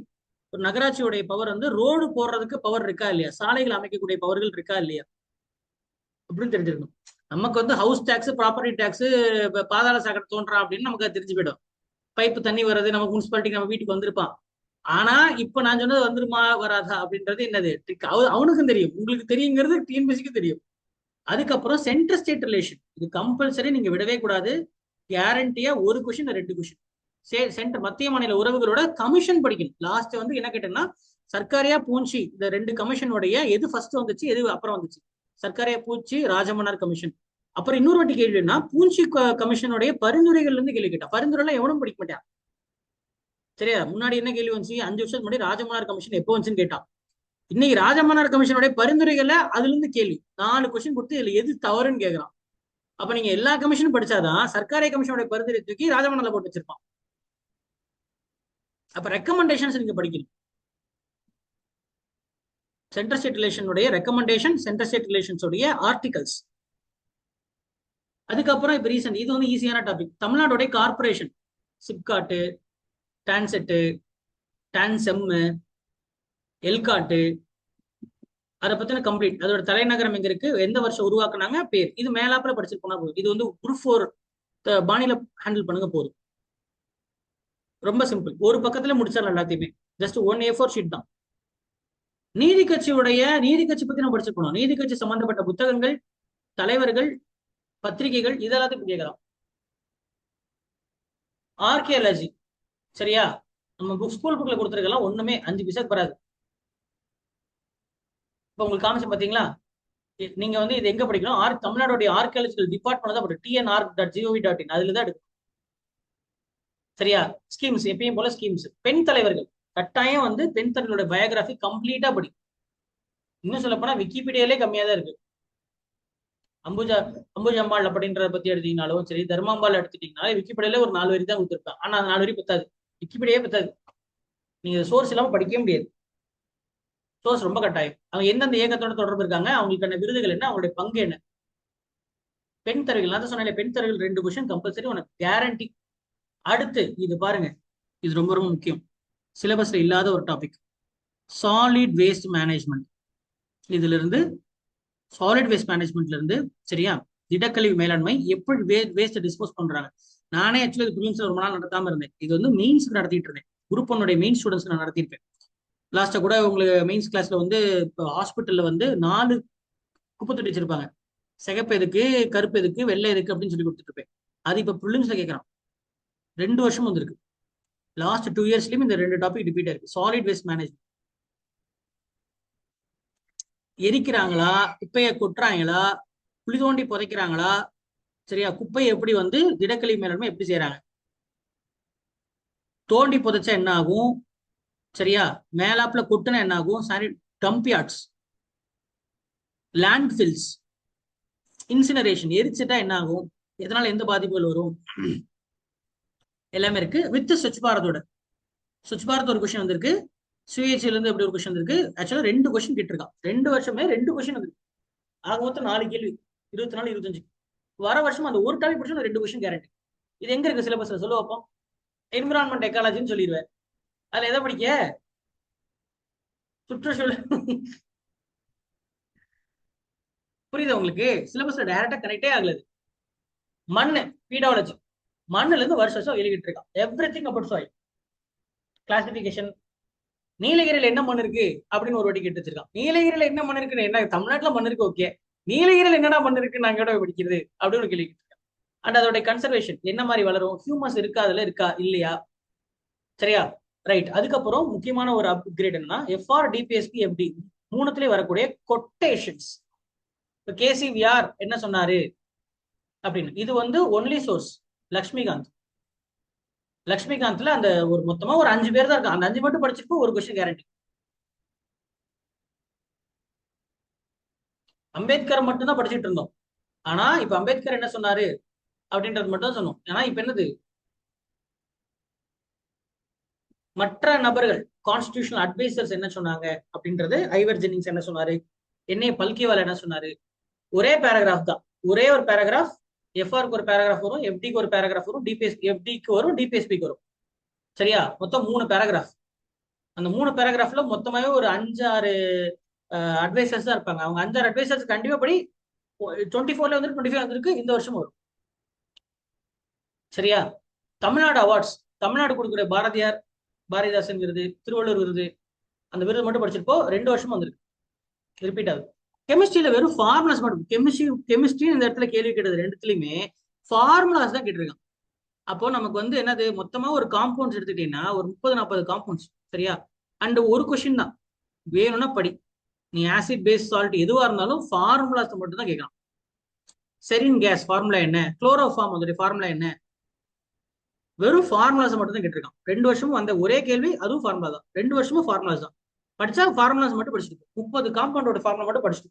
ஒரு நகராட்சியோடைய பவர் வந்து ரோடு போடுறதுக்கு பவர் இருக்கா இல்லையா, சாலைகள் அமைக்கக்கூடிய பவர்கள் இருக்கா இல்லையா அப்படின்னு தெரிஞ்சிருக்கும். நமக்கு வந்து ஹவுஸ் டேக்ஸ், ப்ராப்பர்ட்டி டேக்ஸ், பாதாள சாக்கடை தோன்றான் அப்படின்னு நமக்கு அது தெரிஞ்சு போயிடும். பைப்பு தண்ணி வர்றது நமக்கு முனிசிபாலிட்டிக்கு நம்ம வீட்டுக்கு வந்திருப்பான். ஆனா இப்ப நான் சொன்னது வந்துருமா வராதா அப்படின்றது என்னது அவனுக்கும் தெரியும், உங்களுக்கு தெரியுங்கிறது TNPSசிக்கு தெரியும். அதுக்கப்புறம் சென்டர் ஸ்டேட் ரிலேஷன், இது கம்பல்சரி நீங்க விடவே கூடாது. கேரண்டியா ஒரு கொஸ்டின் 2 கொஸ்டின். சென்டர் மத்திய மாநில உறவுகளோட கமிஷன் படிக்கணும். லாஸ்ட் வந்து என்ன கேட்டேன்னா, சர்க்காரியா பூஞ்சி, இந்த 2 கமிஷனுடைய எது ஃபர்ஸ்ட் வந்துச்சு, எது அப்புறம் வந்துச்சு. சர்க்காரியா பூச்சி, ராஜமன்னார் கமிஷன். அப்புறம் இன்னொரு வாட்டி கேள்வின்னா, பூஞ்சி கமிஷனுடைய பரிந்துரைகள்ல இருந்து கேள்வி கேட்டா. பரிந்துரை எவனும் படிக்க மாட்டான். சரியா, முன்னாடி என்ன கேள்வி வந்துச்சு, 5 வருஷத்துக்கு முன்னாடி ராஜமன்னார் கமிஷன் எப்போ வந்துச்சுன்னு கேட்டான். இன்னைக்கு ராஜமன்னார் கமிஷனுடைய பரிந்துரைகளை அதுல இருந்து கேள்வி 4 கொஸ்டின் கொடுத்து இதுல எது தவறுன்னு கேட்கறான். அப்ப நீங்க எல்லா கமிஷனும் படிச்சாதான் சர்க்காரிய கமிஷனுடைய பரிந்துரை தூக்கி ராஜமன்னார்ல போட்டு வச்சிருப்பான். அப்ப ரெக்கமெண்டேஷன்ஸ் நீங்க படிக்கணும். சென்டர் ஸ்டேட் ரிலேஷனுடைய ரெக்கமெண்டேஷன், சென்டர் ஸ்டேட் ரிலேஷன்ஸ் உடைய ஆர்டிகல்ஸ். அதுக்கப்புறம் இப்ப ரீசன்ட் இது வந்து ஈஸியான டாபிக், தமிழ்நாடுடைய கார்பரேஷன், சிப்காட்டு, டான்செட்டு, டான்செம், எல்காட்டு, அதை பத்தின கம்ப்ளீட், அதோட தலைநகரம் எங்க இருக்கு, எந்த வருஷம் உருவாக்குனாங்க, பேர், இது மேலாப்புல படிச்சுட்டு போனா போதும். இது வந்து குரூப் 4 பாணியில ஹேண்டில் பண்ணுங்க போதும். ரொம்ப சிம்பிள், ஒரு பக்கத்துல முடிச்சிடலாம் எல்லாத்தையுமே. ஜஸ்ட் 1 A4 ஷீட் தான். நீதி கட்சி பத்தி நம்ம படிச்சு போனோம். நீதி கட்சி சம்பந்தப்பட்ட புத்தகங்கள், தலைவர்கள், பத்திரிகைகள், இதெல்லாத்தையும் கேட்கலாம். ஆர்கியாலஜி, சரியா, நம்ம ஸ்கூல் புக்ல கொடுத்துருக்கலாம், ஒண்ணுமே 5 பைசாக்கு வராது. இப்ப உங்களுக்கு காமிச்சு பாத்தீங்களா, நீங்க வந்து இது எங்க படிக்கணும், தமிழ்நாடுடைய ஆர்கியாலஜிக்கல் டிபார்ட்மெண்ட் தான் படிக்கும், tnr.gov.in, அதுலதான் எடுக்கும். சரியா, ஸ்கீம்ஸ் எப்பயும் போல ஸ்கீம்ஸ். பெண் தலைவர்கள் கட்டாயம் வந்து பெண் தலைவர்களோட பயோகிராஃபி கம்ப்ளீட்டா படி. இன்னும் சொல்ல போனா விக்கிபீடியாலே கம்மியா தான் இருக்கு. அம்புஜம்மாள் அப்படின்றத பத்தி எடுத்தீங்கனாலும் சரி, தர்மாம்பாள் எடுத்துட்டீங்கனாலே விக்கிபீடியால ஒரு 4 வரி தான் கொடுத்துருப்பேன். ஆனா அந்த 4 வரி பத்தாது, விக்கிபீடியாவே பத்தாது. நீங்க சோர்ஸ் இல்லாம படிக்கவே முடியாது. சோர்ஸ் ரொம்ப கட்டாயம். அவங்க எந்தெந்த இயக்கத்தோட தொடர்பு இருக்காங்க, அவங்களுக்கான விருதுகள் என்ன, அவங்களுடைய பங்கு என்ன. பெண் தலைவர்கள், நான் சொன்னேன், பெண் தலைவர்கள் 2 கொஸ்டின் கம்பல்சரி உனக்கு கேரண்டி. அடுத்து இது பாருங்க, இது ரொம்ப ரொம்ப முக்கியம், சிலபஸ்ல இல்லாத ஒரு டாபிக், சாலிட் வேஸ்ட் மேனேஜ்மெண்ட். இதுல இருந்து சாலிட் வேஸ்ட் மேனேஜ்மெண்ட்ல இருந்து, சரியா, திடக்கழிவு மேலாண்மை, எப்படி வேஸ்ட் டிஸ்போஸ் பண்றாங்க. நானே ஆக்சுவலி ப்ரிலிம்ஸ்ல ரொம்ப நாள் நடத்தாம இருந்தேன். இது வந்து மெயின்ஸ்க்கு நடத்திட்டு இருந்தேன். குரூப் 1 மெயின் ஸ்டூடெண்ட்ஸ் நான் நடத்திருப்பேன். லாஸ்டா கூட உங்களுக்கு மெயின்ஸ் கிளாஸ்ல வந்து இப்போ ஹாஸ்பிட்டல்ல வந்து 4 குப்பை தொட்டி வச்சிருப்பாங்க. சிகப்பு எதுக்கு, கருப்பு எதுக்கு, வெள்ளை எதுக்கு அப்படின்னு சொல்லி கொடுத்துட்டு இருப்பேன். அது இப்ப ப்ரிலிம்ஸ்ல கேட்கறான். 2 வருஷம் வந்திருக்கு. லாஸ்ட் 2 இயர்ஸ்லயும் இந்த 2 டாபிக் ரிப்பீட் ஆயிருக்கு. சாலிட் வேஸ்ட் மேனேஜ்மெண்ட், எரிக்கிறாங்களா, குப்பையை கொட்டுறாங்களா, குழி தோண்டி புதைக்கிறாங்களா, சரியா, குப்பையை எப்படி வந்து திடக்கழிவு மேலாண்மை எப்படி செய்யறாங்க, தோண்டி புதைச்சா என்ன ஆகும், சரியா, மேலாப்புல கொட்டுனா என்ன ஆகும், dump yards, landfills, incineration, எரிச்சிட்டா என்ன ஆகும், எதனால எந்த பாதிப்புகள் வரும், எல்லாமே இருக்கு. வித் ஸ்வச் பாரதோட. ஸ்வச் பாரத் ஒரு கொஸ்டின் வந்திருக்கு, சுயேட்சையில இருந்து எப்படி ஒரு கொஸ்டின் இருக்கு. ஆக்சுவலா 2 கொஸ்டின் கேட்டிருக்கான். 2 வருஷமே 2 கொஸ்டின் வந்திருக்கு. ஆக மொத்தம் 4 கேள்வி, 24, 25. வர வருஷம் அந்த ஒரு டாபிக் படிச்சா 2 கொஸ்டின் கேரண்டி. இது எங்க இருக்கு சிலபஸ்ல சொல்ல வைப்போம். என்விரான்மெண்ட் எக்காலஜின்னு சொல்லிடுவேன். அதுல எதை படிக்க, சுற்றுச்சூழல் புரியுது உங்களுக்கு? சிலபஸ்ல டைரக்டா கனெக்டே ஆகல. மண்ணு பீடாலஜி, மண்ணுல இருந்து வருஷம் எழுதிட்டு இருக்கான். Everything about soil classification. நீலகிரியில என்ன மண் இருக்கு அப்படின்னு ஒரு வாட்டி கேட்டு வச்சிருக்கான். நீலகிரியில என்ன மண் இருக்குன்னு, என்ன தமிழ்நாட்டுல மண் இருக்கு ஓகே, நீலகிரியில என்னடா மண் இருக்கு நாங்க எவ்வளவு படிக்கிறது அப்படின்னு ஒரு கேள்வி கேட்டிருக்கான். அண்ட் அதோட கன்சர்வேஷன் என்ன மாதிரி வளரும், ஹியூமஸ் இருக்கா அதுல இருக்கா இல்லையா, சரியா? ரைட். அதுக்கப்புறம் முக்கியமான ஒரு அப்கிரேட் என்னன்னா எஃப்ஆர் டிபிஎஸ்பி எஃப்டி மூணுத்துலயே வரக்கூடிய கொட்டேஷன்ஸ். இப்போ கேசிவிஆர் என்ன சொன்னாரு அப்படின்னு, இது வந்து ஒன்லி சோர்ஸ் லக்ஷ்மிகாந்த். லக்ஷ்மிகாந்த்ல அந்த ஒரு மொத்தமா ஒரு 5 பேர் தான் இருக்காங்க. அந்த 5 மட்டும் படிச்சிருப்போம், ஒரு கொஸ்டின் கேரண்டி. அம்பேத்கர் மட்டும் தான் படிச்சுட்டு இருந்தோம். ஆனா இப்ப அம்பேத்கர் என்ன சொன்னாரு அப்படின்றது மட்டும் தான் சொன்னோம். ஆனா இப்ப என்னது, மற்ற நபர்கள் கான்ஸ்டிடியூஷனல் அட்வைசர்ஸ் என்ன சொன்னாங்க அப்படின்றது, ஐவர் ஜெனிங்ஸ் என்ன சொன்னாரு, என்ஏ பல்கிவால் என்ன சொன்னாரு, ஒரே பேராகிராஃப் தான். ஒரே ஒரு பேராகிராஃப். எஃப்ஆருக்கு ஒரு பேராகிராஃப் வரும், எஃப்டிக்கு ஒரு பேராகிராஃப் வரும், எஃப்டிக்கு வரும், டிபிஎஸ்பிக்கு வரும். சரியா? மொத்தம் 3 பேராகிராஃப். அந்த 3 பேராகிராஃப்ல மொத்தமாவே ஒரு 5-6 அட்வைசர்ஸ் தான் இருப்பாங்க. அவங்க 5-6 அட்வைசர்ஸ் கண்டிப்பா படி 24ல வந்து 25 வந்திருக்கு, இந்த வருஷம் வரும். சரியா? தமிழ்நாடு அவார்ட்ஸ், தமிழ்நாடு கொடுக்குற பாரதியார், பாரதிதாசன் விருது, திருவள்ளுவர் விருது, அந்த விருது மட்டும் படிச்சிருப்போ 2 வருஷமா வந்திருக்கு, ரிப்பீட் ஆகுது. கெமிஸ்ட்ரியில வெறும் ஃபார்முலாஸ் மட்டும். கெமிஸ்ட்ரி இந்த இடத்துல கேள்வி கேட்டது ரெண்டுத்துலயுமே ஃபார்முலாஸ் தான் கேட்டிருக்காங்க. அப்போ நமக்கு வந்து என்னது, மொத்தமா ஒரு காம்பவுண்ட்ஸ் எடுத்துக்கிட்டீங்கன்னா ஒரு 30-40 காம்பவுண்ட்ஸ். சரியா? அண்ட் ஒரு கொஸ்டின் தான் வேணும்னா படி. நீ ஆசிட் பேஸ் சால்ட் எதுவா இருந்தாலும் ஃபார்முலாஸ் மட்டும் தான் கேட்கலாம். செரின் கேஸ் ஃபார்முலா என்ன, குளோரோஃபார்ம் அதோட ஃபார்முலா என்ன, வெறும் ஃபார்முலாஸ் மட்டும் தான் கேட்டிருக்கான். 2 வருஷமும் அந்த ஒரே கேள்வி, அதுவும் ஃபார்முலா தான். 2 வருஷமும் ஃபார்முலாஸ் தான். படிச்சா ஃபார்முலாஸ் மட்டும் படிச்சுட்டு 30 காம்பவுண்டோட ஃபார்முலா மட்டும் படிச்சுட்டு.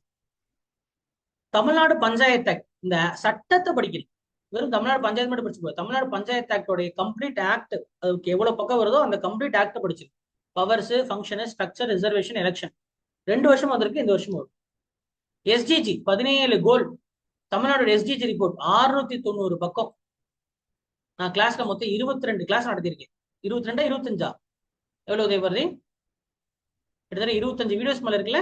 தமிழ்நாடு பஞ்சாயத்து ஆக்ட், இந்த சட்டத்தை படிக்கணும். வெறும் தமிழ்நாடு பஞ்சாயத்து மட்டும் படிச்சு, தமிழ்நாடு பஞ்சாயத்து ஆக்டோட கம்ப்ளீட் ஆக்ட், அதுக்கு எவ்வளவு பக்கம் வருதோ அந்த complete act படிச்சிருக்கு. Powers, function, structure, reservation, election. 2 வருஷம் வந்திருக்கு, இந்த வருஷம் வரும். எஸ்ஜிஜி 17 கோல், தமிழ்நாடு எஸ்ஜிஜி ரிப்போர்ட் 690 பக்கம். நான் கிளாஸ்ல மொத்தம் 22 கிளாஸ் நடத்திருக்கேன். 22 25 எவ்வளவு உதவி வருது, கிட்டத்தட்ட 25 வீடியோஸ் மேல இருக்குல்ல.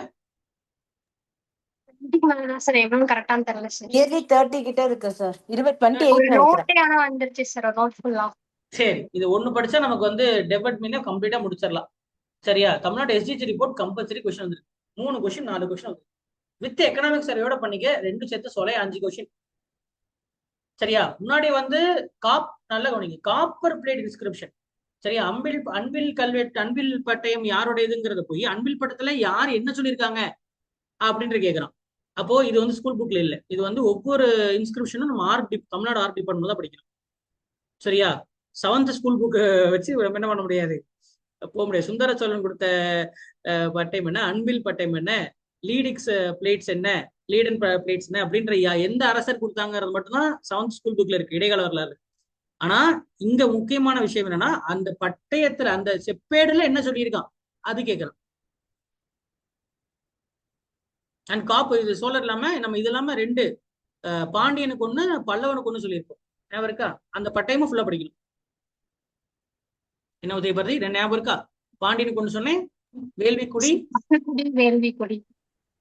சார் எவ்வளவு கரெக்டானு தெரியல சார். நியர்லி 30 கிட்ட இருக்கு சார். 28 நோட்டே ஆனா வந்துருச்சு சார், நோட் ஃபுல்லா. சரி, இது ஒண்ணு படிச்சா நமக்கு வந்து டெபட் மீனே கம்ப்ளீட்டா முடிச்சிடலாம். சரியா? தமிழ்நாடு எஸ்ஜிஜி ரிப்போர்ட் கம்பல்சரி கொஸ்டின் வந்துருக்கு. 3 கொஸ்டின் 4 கொஸ்டின் வந்து வித் எக்கனாமிக் சர்வேயோட பண்ணிக்க, 2 சேர்த்து சொல்ல 5 கொஸ்டின். சரியா? முன்னாடி வந்து நல்ல கவனிங்க, காப்பர் பிளேட் இன்ஸ்கிரிப்ஷன். சரியா? அன்பில் கல்வெட்டு, அன்பில் பட்டயம் யாரோடையதுங்கிறத போய் அன்பில் பட்டத்துல யார் என்ன சொல்லியிருக்காங்க அப்படின்ற கேட்கறான். அப்போ இது வந்து ஸ்கூல் புக்ல இல்ல, இது வந்து ஒவ்வொரு இன்ஸ்கிரிப்ஷனும் நம்ம தமிழ்நாடு ஆர்ட் டிபார்ட்மெண்ட் தான் படிக்கணும். சரியா? 7th ஸ்கூல் புக் வச்சு நம்ம என்ன பண்ண முடியாது, போக முடியாது. சுந்தர சோழன் கொடுத்த பட்டயம் என்ன, அன்பில் பட்டயம் என்ன, லீடிக்ஸ் பிளேட்ஸ் என்ன, லீடன் பிளேட்ஸ் என்ன அப்படின்ற எந்த அரசர் கொடுத்தாங்கிறது மட்டும்தான் 7th ஸ்கூல் புக்ல இருக்கு, இடைக்கால வரலாறு. ஆனா இங்க முக்கியமான விஷயம் என்னன்னா, அந்த பட்டயத்துல அந்த செப்பேடுல என்ன சொல்லியிருக்கான் அது கேட்கலாம். அண்ட் காப்பு இது சோழர் இல்லாம நம்ம இது இல்லாம 2 பாண்டியனுக்கு ஒண்ணு, பல்லவனுக்கு ஒண்ணு சொல்லியிருக்கோம். ஞாபகம் இருக்கா? அந்த பட்டயமும் ஃபுல்லா படிக்கணும். என்ன உதவி படுது, ஞாபகம் இருக்கா? பாண்டியனுக்கு ஒண்ணு சொன்னேன், வேள்விக்குடி,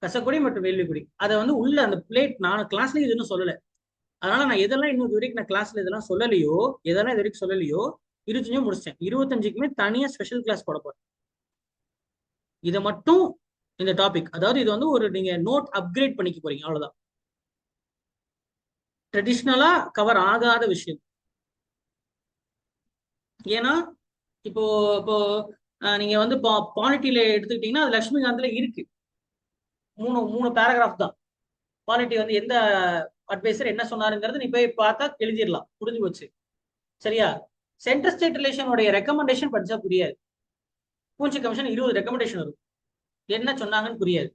கசக்குடி மற்றும் வேள்விக்குடி. அதை வந்து உள்ள அந்த பிளேட் நான் கிளாஸ்ல இது இன்னும் சொல்லல. அதனால நான் எதெல்லாம் இன்னும் இது வரைக்கும் நான் கிளாஸ்ல இதெல்லாம் சொல்லலையோ, எதெல்லாம் இது வரைக்கும் சொல்லலையோ 25 முடிச்சிட்டேன். 25க்குமே தனியா ஸ்பெஷல் கிளாஸ் போட போறேன். இதை மட்டும் இந்த டாபிக், அதாவது இது வந்து ஒரு நீங்க நோட் அப்கிரேட் பண்ணிக்க போறீங்க, அவ்வளவுதான். ட்ரெடிஷ்னலா கவர் ஆகாத விஷயம். ஏன்னா இப்போ இப்போ நீங்க வந்து பாலிட்டியில எடுத்துக்கிட்டீங்கன்னா அது லட்சுமிகாந்த்ல இருக்கு. 3 பேராகிராஃப் தான். பாலிட்டி வந்து எந்த அட்வைசர் என்ன சொன்னாருங்கிறது நீ போய் பார்த்தா எழுதிடலாம், புரிஞ்சு போச்சு. சரியா? சென்ட்ரல் ஸ்டேட் ரிலேஷனுடைய ரெக்கமெண்டேஷன் படிச்சா புரியாது. பூஞ்சி கமிஷன் 20 ரெக்கமெண்டேஷன் வரும், என்ன சொன்னாங்கன்னு புரியாது.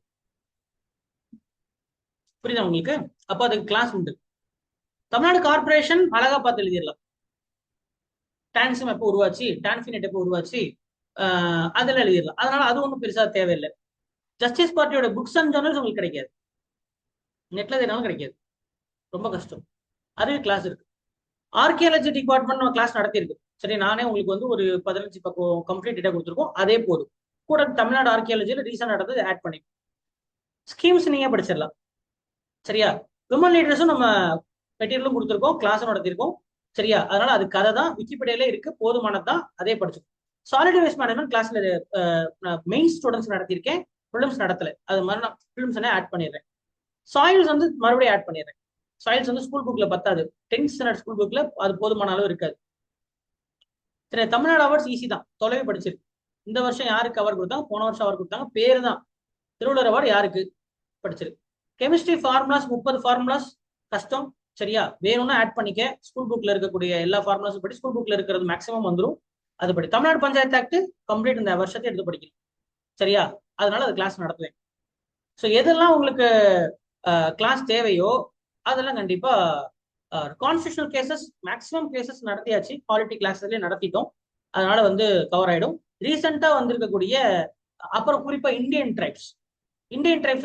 புரியுதா உங்களுக்கு? அப்போ அதுக்கு கிளாஸ் உண்டு. தமிழ்நாடு கார்பரேஷன் அழகா பார்த்து எழுதிடலாம். டான்சிம் எப்போ உருவாச்சு, டான்ஃபினட் எப்போ உருவாச்சு, அதெல்லாம் எழுதிடலாம். அதனால அது ஒன்றும் பெருசா தேவையில்லை. ஜஸ்டிஸ் பார்ட்டியோட புக்ஸ் அண்ட் ஜர்னல்ஸ் உங்களுக்கு கிடைக்காது, நெட்ல தேனாலும் கிடைக்காது, ரொம்ப கஷ்டம். அதுவே கிளாஸ் இருக்கு. ஆர்கியாலஜி டிபார்ட்மெண்ட் நம்ம கிளாஸ் நடத்தியிருக்கு. சரி, நானே உங்களுக்கு வந்து ஒரு 15 பக்கம் கம்ப்ளீட் டேட்டா கொடுத்துருக்கோம், அதே போதும். கூட தமிழ்நாடு ஆர்கியாலஜியில் ரீசெண்ட் நடந்தது ஆட் பண்ணி ஸ்கீம்ஸ் நீங்க படிச்சிடலாம். சரியா? விமன் லீடர்ஸும் நம்ம மெட்டீரியலும் கொடுத்துருக்கோம், கிளாஸும் நடத்திருக்கோம். சரியா? அதனால அது கதை தான், விக்கிபீடியாலே இருக்கு, போதுமானது தான், அதே படிச்சுக்கோம். சாலிட் வேஸ்ட் மேனேஜ்மெண்ட் கிளாஸ்ல மெயின் ஸ்டூடெண்ட்ஸ் நடத்திருக்கேன், ஃபிலிம்ஸ் நடத்தல. அது மாதிரி நான் ஃபிலிம்ஸ் ஆட் பண்ணிடுறேன். சாயில்ஸ் வந்து மறுபடியும் ஆட் பண்ணிடுறேன். சாயில்ஸ் வந்து ஸ்கூல் புக்ல பத்தாது, 10th ஸ்டாண்டர்ட் ஸ்கூல் புக்ல அது போதுமான அளவு இருக்காது. சரி, தமிழ்நாடு அவார்ட்ஸ் ஈஸி தான், தொலைவே படிச்சிருக்கு. இந்த வருஷம் யாருக்கு அவார்டு கொடுத்தாங்க? போன வருஷம் அவார்டு கொடுத்தாங்க, பேரு தான். திருவள்ளுவர் அவார்டு யாருக்கு? படிச்சிருக்கு. கெமிஸ்ட்ரி ஃபார்முலாஸ் 30 ஃபார்முலாஸ் கஷ்டம். சரியா? வேணும்னா ஆட் பண்ணிக்க. ஸ்கூல் புக்ல இருக்கக்கூடிய எல்லா ஃபார்முலாஸும் படி, ஸ்கூல் புக்ல இருக்கிறது மேக்ஸிமம் வந்துடும். அது படி. தமிழ்நாடு பஞ்சாயத்து ஆக்ட் கம்ப்ளீட் இந்த வருஷத்தை எடுத்து படிக்கணும். சரியா? அதனால அது கிளாஸ் நடத்துவேன். ஸோ எதெல்லாம் உங்களுக்கு கிளாஸ் தேவையோ அதெல்லாம் கண்டிப்பா கான்ஸ்டியூஷனல் கேசஸ் மேக்ஸிமம் கேசஸ் நடத்தியாச்சு, குவாலிட்டி கிளாஸ்லயே நடத்திட்டோம். அதனால வந்து கவர் ஆயிடும். ரீசெண்டா வந்திருக்கக்கூடிய அப்புறம் குறிப்பா இந்தியன் ட்ரைப்ஸ்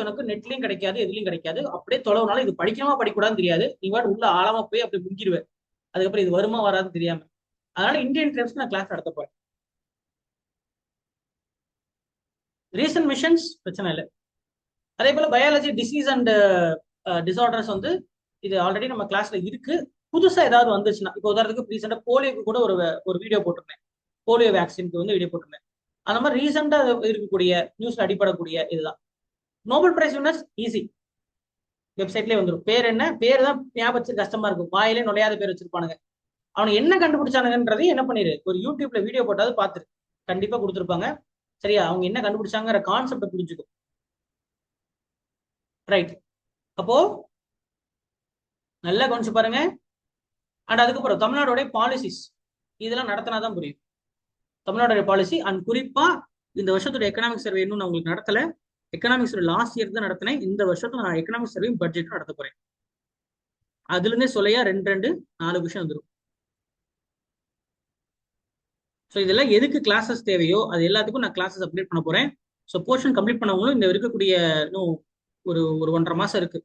உனக்கு நெட்லயும் கிடைக்காது, எதுலயும் கிடைக்காது. அப்படியே தொலைவுனால இது படிக்கணுமா படிக்கூடாதுன்னு தெரியாது, நீ வாட்டு உள்ள ஆழமா போய் அப்படி முங்கிடுவேன். அதுக்கப்புறம் இது வருமா வராதுன்னு தெரியாம. அதனால இந்தியன் ட்ரைப்ஸ் நான் கிளாஸ் நடத்த போறேன். ரீசன்ட் மிஷன்ஸ் பிரச்சனை இல்லை. அதே போல பயாலஜி டிசீஸ் அண்ட் டிசார்டர்ஸ் வந்து இது ஆல்ரெடி நம்ம கிளாஸ்ல இருக்கு. புதுசா ஏதாவது வந்துச்சுன்னா, இப்போ உதாரணத்துக்கு ரீசெண்டா போலியோக்கு கூட ஒரு வீடியோ போட்டிருந்தேன், போலியோ வேக்சினுக்கு வந்து வீடியோ போட்டிருந்தேன். அந்த மாதிரி ரீசெண்டா இருக்கக்கூடிய நியூஸ்ல அடிப்படக்கூடிய இதுதான். நோபல் பிரைஸ் வின்னர்ஸ் ஈஸி, வெப்சைட்லேயே வந்துடும். பேர் என்ன? பேர் தான் ஞாபகம் வச்சு கஷ்டமா இருக்கும், வாயிலே நுழையாத பேர் வச்சிருப்பானுங்க. அவனுக்கு என்ன கண்டுபிடிச்சானுங்கன்றதையும் என்ன பண்ணிரு, ஒரு யூடியூப்ல வீடியோ போட்டாவது பார்த்துரு, கண்டிப்பா கொடுத்துருப்பாங்க. சரியா? அவங்க என்ன கண்டுபிடிச்சாங்கிற கான்செப்டை புரிஞ்சுக்கும். ரைட். அப்போ நல்லா கவனிச்சு பாருங்க. அண்ட் அதுக்கப்புறம் தமிழ்நாடோடைய பாலிசிஸ் இதெல்லாம் நடத்தினாதான் புரியும். தமிழ்நாடு பாலிசி அண்ட் குறிப்பா இந்த வருஷத்தோட எக்கனாமிக் சர்வே இன்னும் நான் உங்களுக்கு நடத்தல. எக்கனாமிக் சர்வே லாஸ்ட் இயர் தான் நடத்தினேன். இந்த வருஷத்துல நான் எக்கனாமிக் சர்வே பட்ஜெட் நடத்த போறேன். அதுல இருந்தே சொல்லையா 4 விஷயம் வந்துடும். ஸோ இதெல்லாம் எதுக்கு கிளாஸஸ் தேவையோ அது எல்லாத்துக்கும் நான் கிளாஸஸ் அப்டேட் பண்ண போறேன். ஸோ போர்ஷன் கம்ப்ளீட் பண்ணவங்களும் இந்த இருக்கக்கூடிய இன்னும் ஒரு ஒரு 1.5 மாசம் இருக்கு.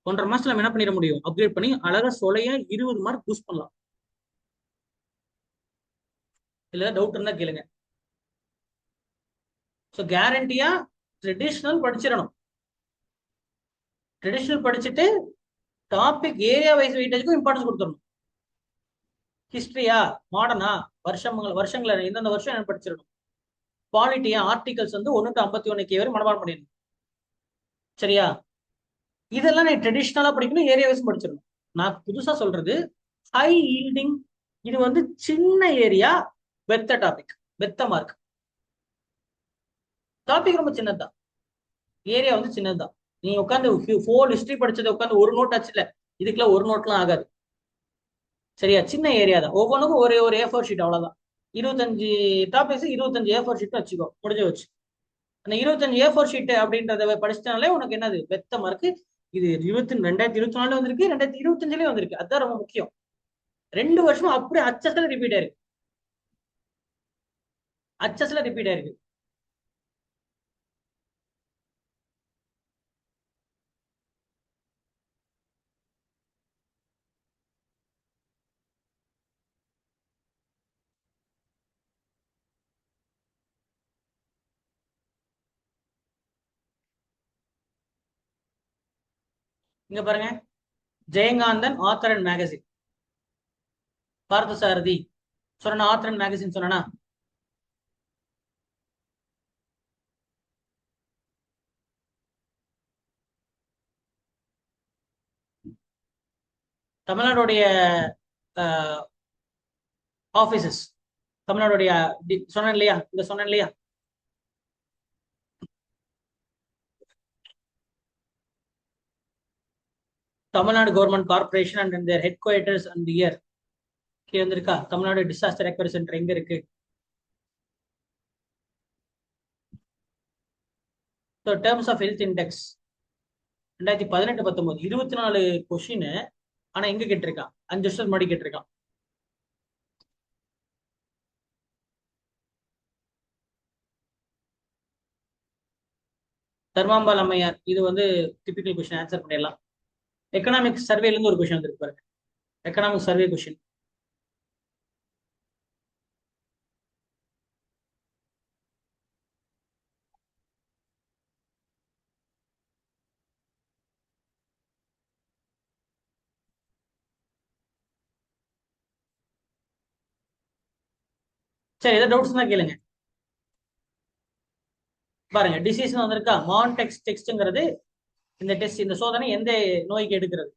1.5 மாசத்துல நம்ம என்ன பண்ணிட முடியும், அப்கிரேட் பண்ணி அழகா சொல்லையா 20 மார்க் பூஸ்ட் பண்ணலாம். இல்ல டவுட் இருந்தா கேளுங்க. ஸோ கேரண்டியா ட்ரெடிஷ்னல் படிச்சிடணும். ட்ரெடிஷ்னல் படிச்சுட்டு டாபிக் ஏரியா வைஸ் வெயிட்டேஜுக்கும் இம்பார்ட்டன்ஸ் கொடுத்துடணும். ஹிஸ்டரியா, மாடர்னா, வருஷங்களை இந்தந்த வருஷம் என்ன படிச்சிடணும். பாலிட்டியா, ஆர்டிகல்ஸ் வந்து 1 to 51 வரை மனப்பாடம் பண்ணிடணும். சரியா? இதெல்லாம் நீ ட்ரெடிஷ்னலா படிக்கணும், ஏரியா வைஸ் படிச்சிடணும். நான் புதுசா சொல்றது ஹை ஈல்டிங், இது வந்து சின்ன ஏரியா, வெத்த டாபிக், வெத்த மார்க். டாபிக் ரொம்ப சின்னதுதான், ஏரியா வந்து சின்னதுதான். நீ உட்காந்து ஹோல் ஹிஸ்டரி படிச்சதை உட்காந்து ஒரு நோட் ஆச்சுல, இதுக்கெல்லாம் ஒரு நோட்லாம் ஆகாது. சரியா? சின்ன ஏரியா தான், ஒவ்வொன்றுக்கும் ஒரு A4 ஷீட், அவ்வளவுதான். 25 டாபிக்ஸ் 25 A4 ஷீட் வச்சுக்கோ, முடிஞ்சு வச்சு. அந்த 25 A4 ஷீட் அப்படின்றத படிச்சிட்டாலே உனக்கு என்னது, வெத்த மார்க்கு. இது 2024 வந்திருக்கு, 2025 வந்திருக்கு. அதுதான் ரொம்ப முக்கியம். 2 வருஷமும் அப்படியே அச்சஸ்ல ரிப்பீட் ஆயிருக்கு, அச்சஸ்ல ரிப்பீட் ஆயிருக்கு. இங்க பாருங்க, Jayakanthan author and magazine, Parthasarathy சொன்ன ஆத்தர் அண்ட் மேகசின் சொன்னா. தமிழ்நாடுடைய ஆபீசஸ், தமிழ்நாடுடைய சொன்னேன் இல்லையா, இந்த சொன்னேன் இல்லையா, Tamil Nadu government corporation and their headquarters and year கீழே வந்திருக்கா. தமிழ்நாடு டிசாஸ்டர் ரெக்கவரி சென்டர் எங்க இருக்கு? Terms of health index 2018-19 24 question. ஆனா எங்க கேட்டிருக்கான், 5 வருஷம் முன்னாடி கேட்டிருக்கான். தர்மாம்பால் அம்மையார், இது வந்து டிபிக்கல் கொஸ்டின், ஆன்சர் பண்ணிடலாம். எக்கனாமிக் சர்வேல இருந்து ஒரு கொஸ்டின் வந்திருக்கு பாருங்க, எக்கனாமிக் சர்வே கொஸ்டின். சரி, ஏதாவது டவுட்ஸ் தான் கேளுங்க. பாருங்க, டிசீஸ் வந்திருக்கா, மான்டெக்ஸ் டெக்ஸ்ட்ங்கிறது இந்த டெஸ்ட், இந்த சோதனை எந்த நோய்க்கு எடுக்கிறது?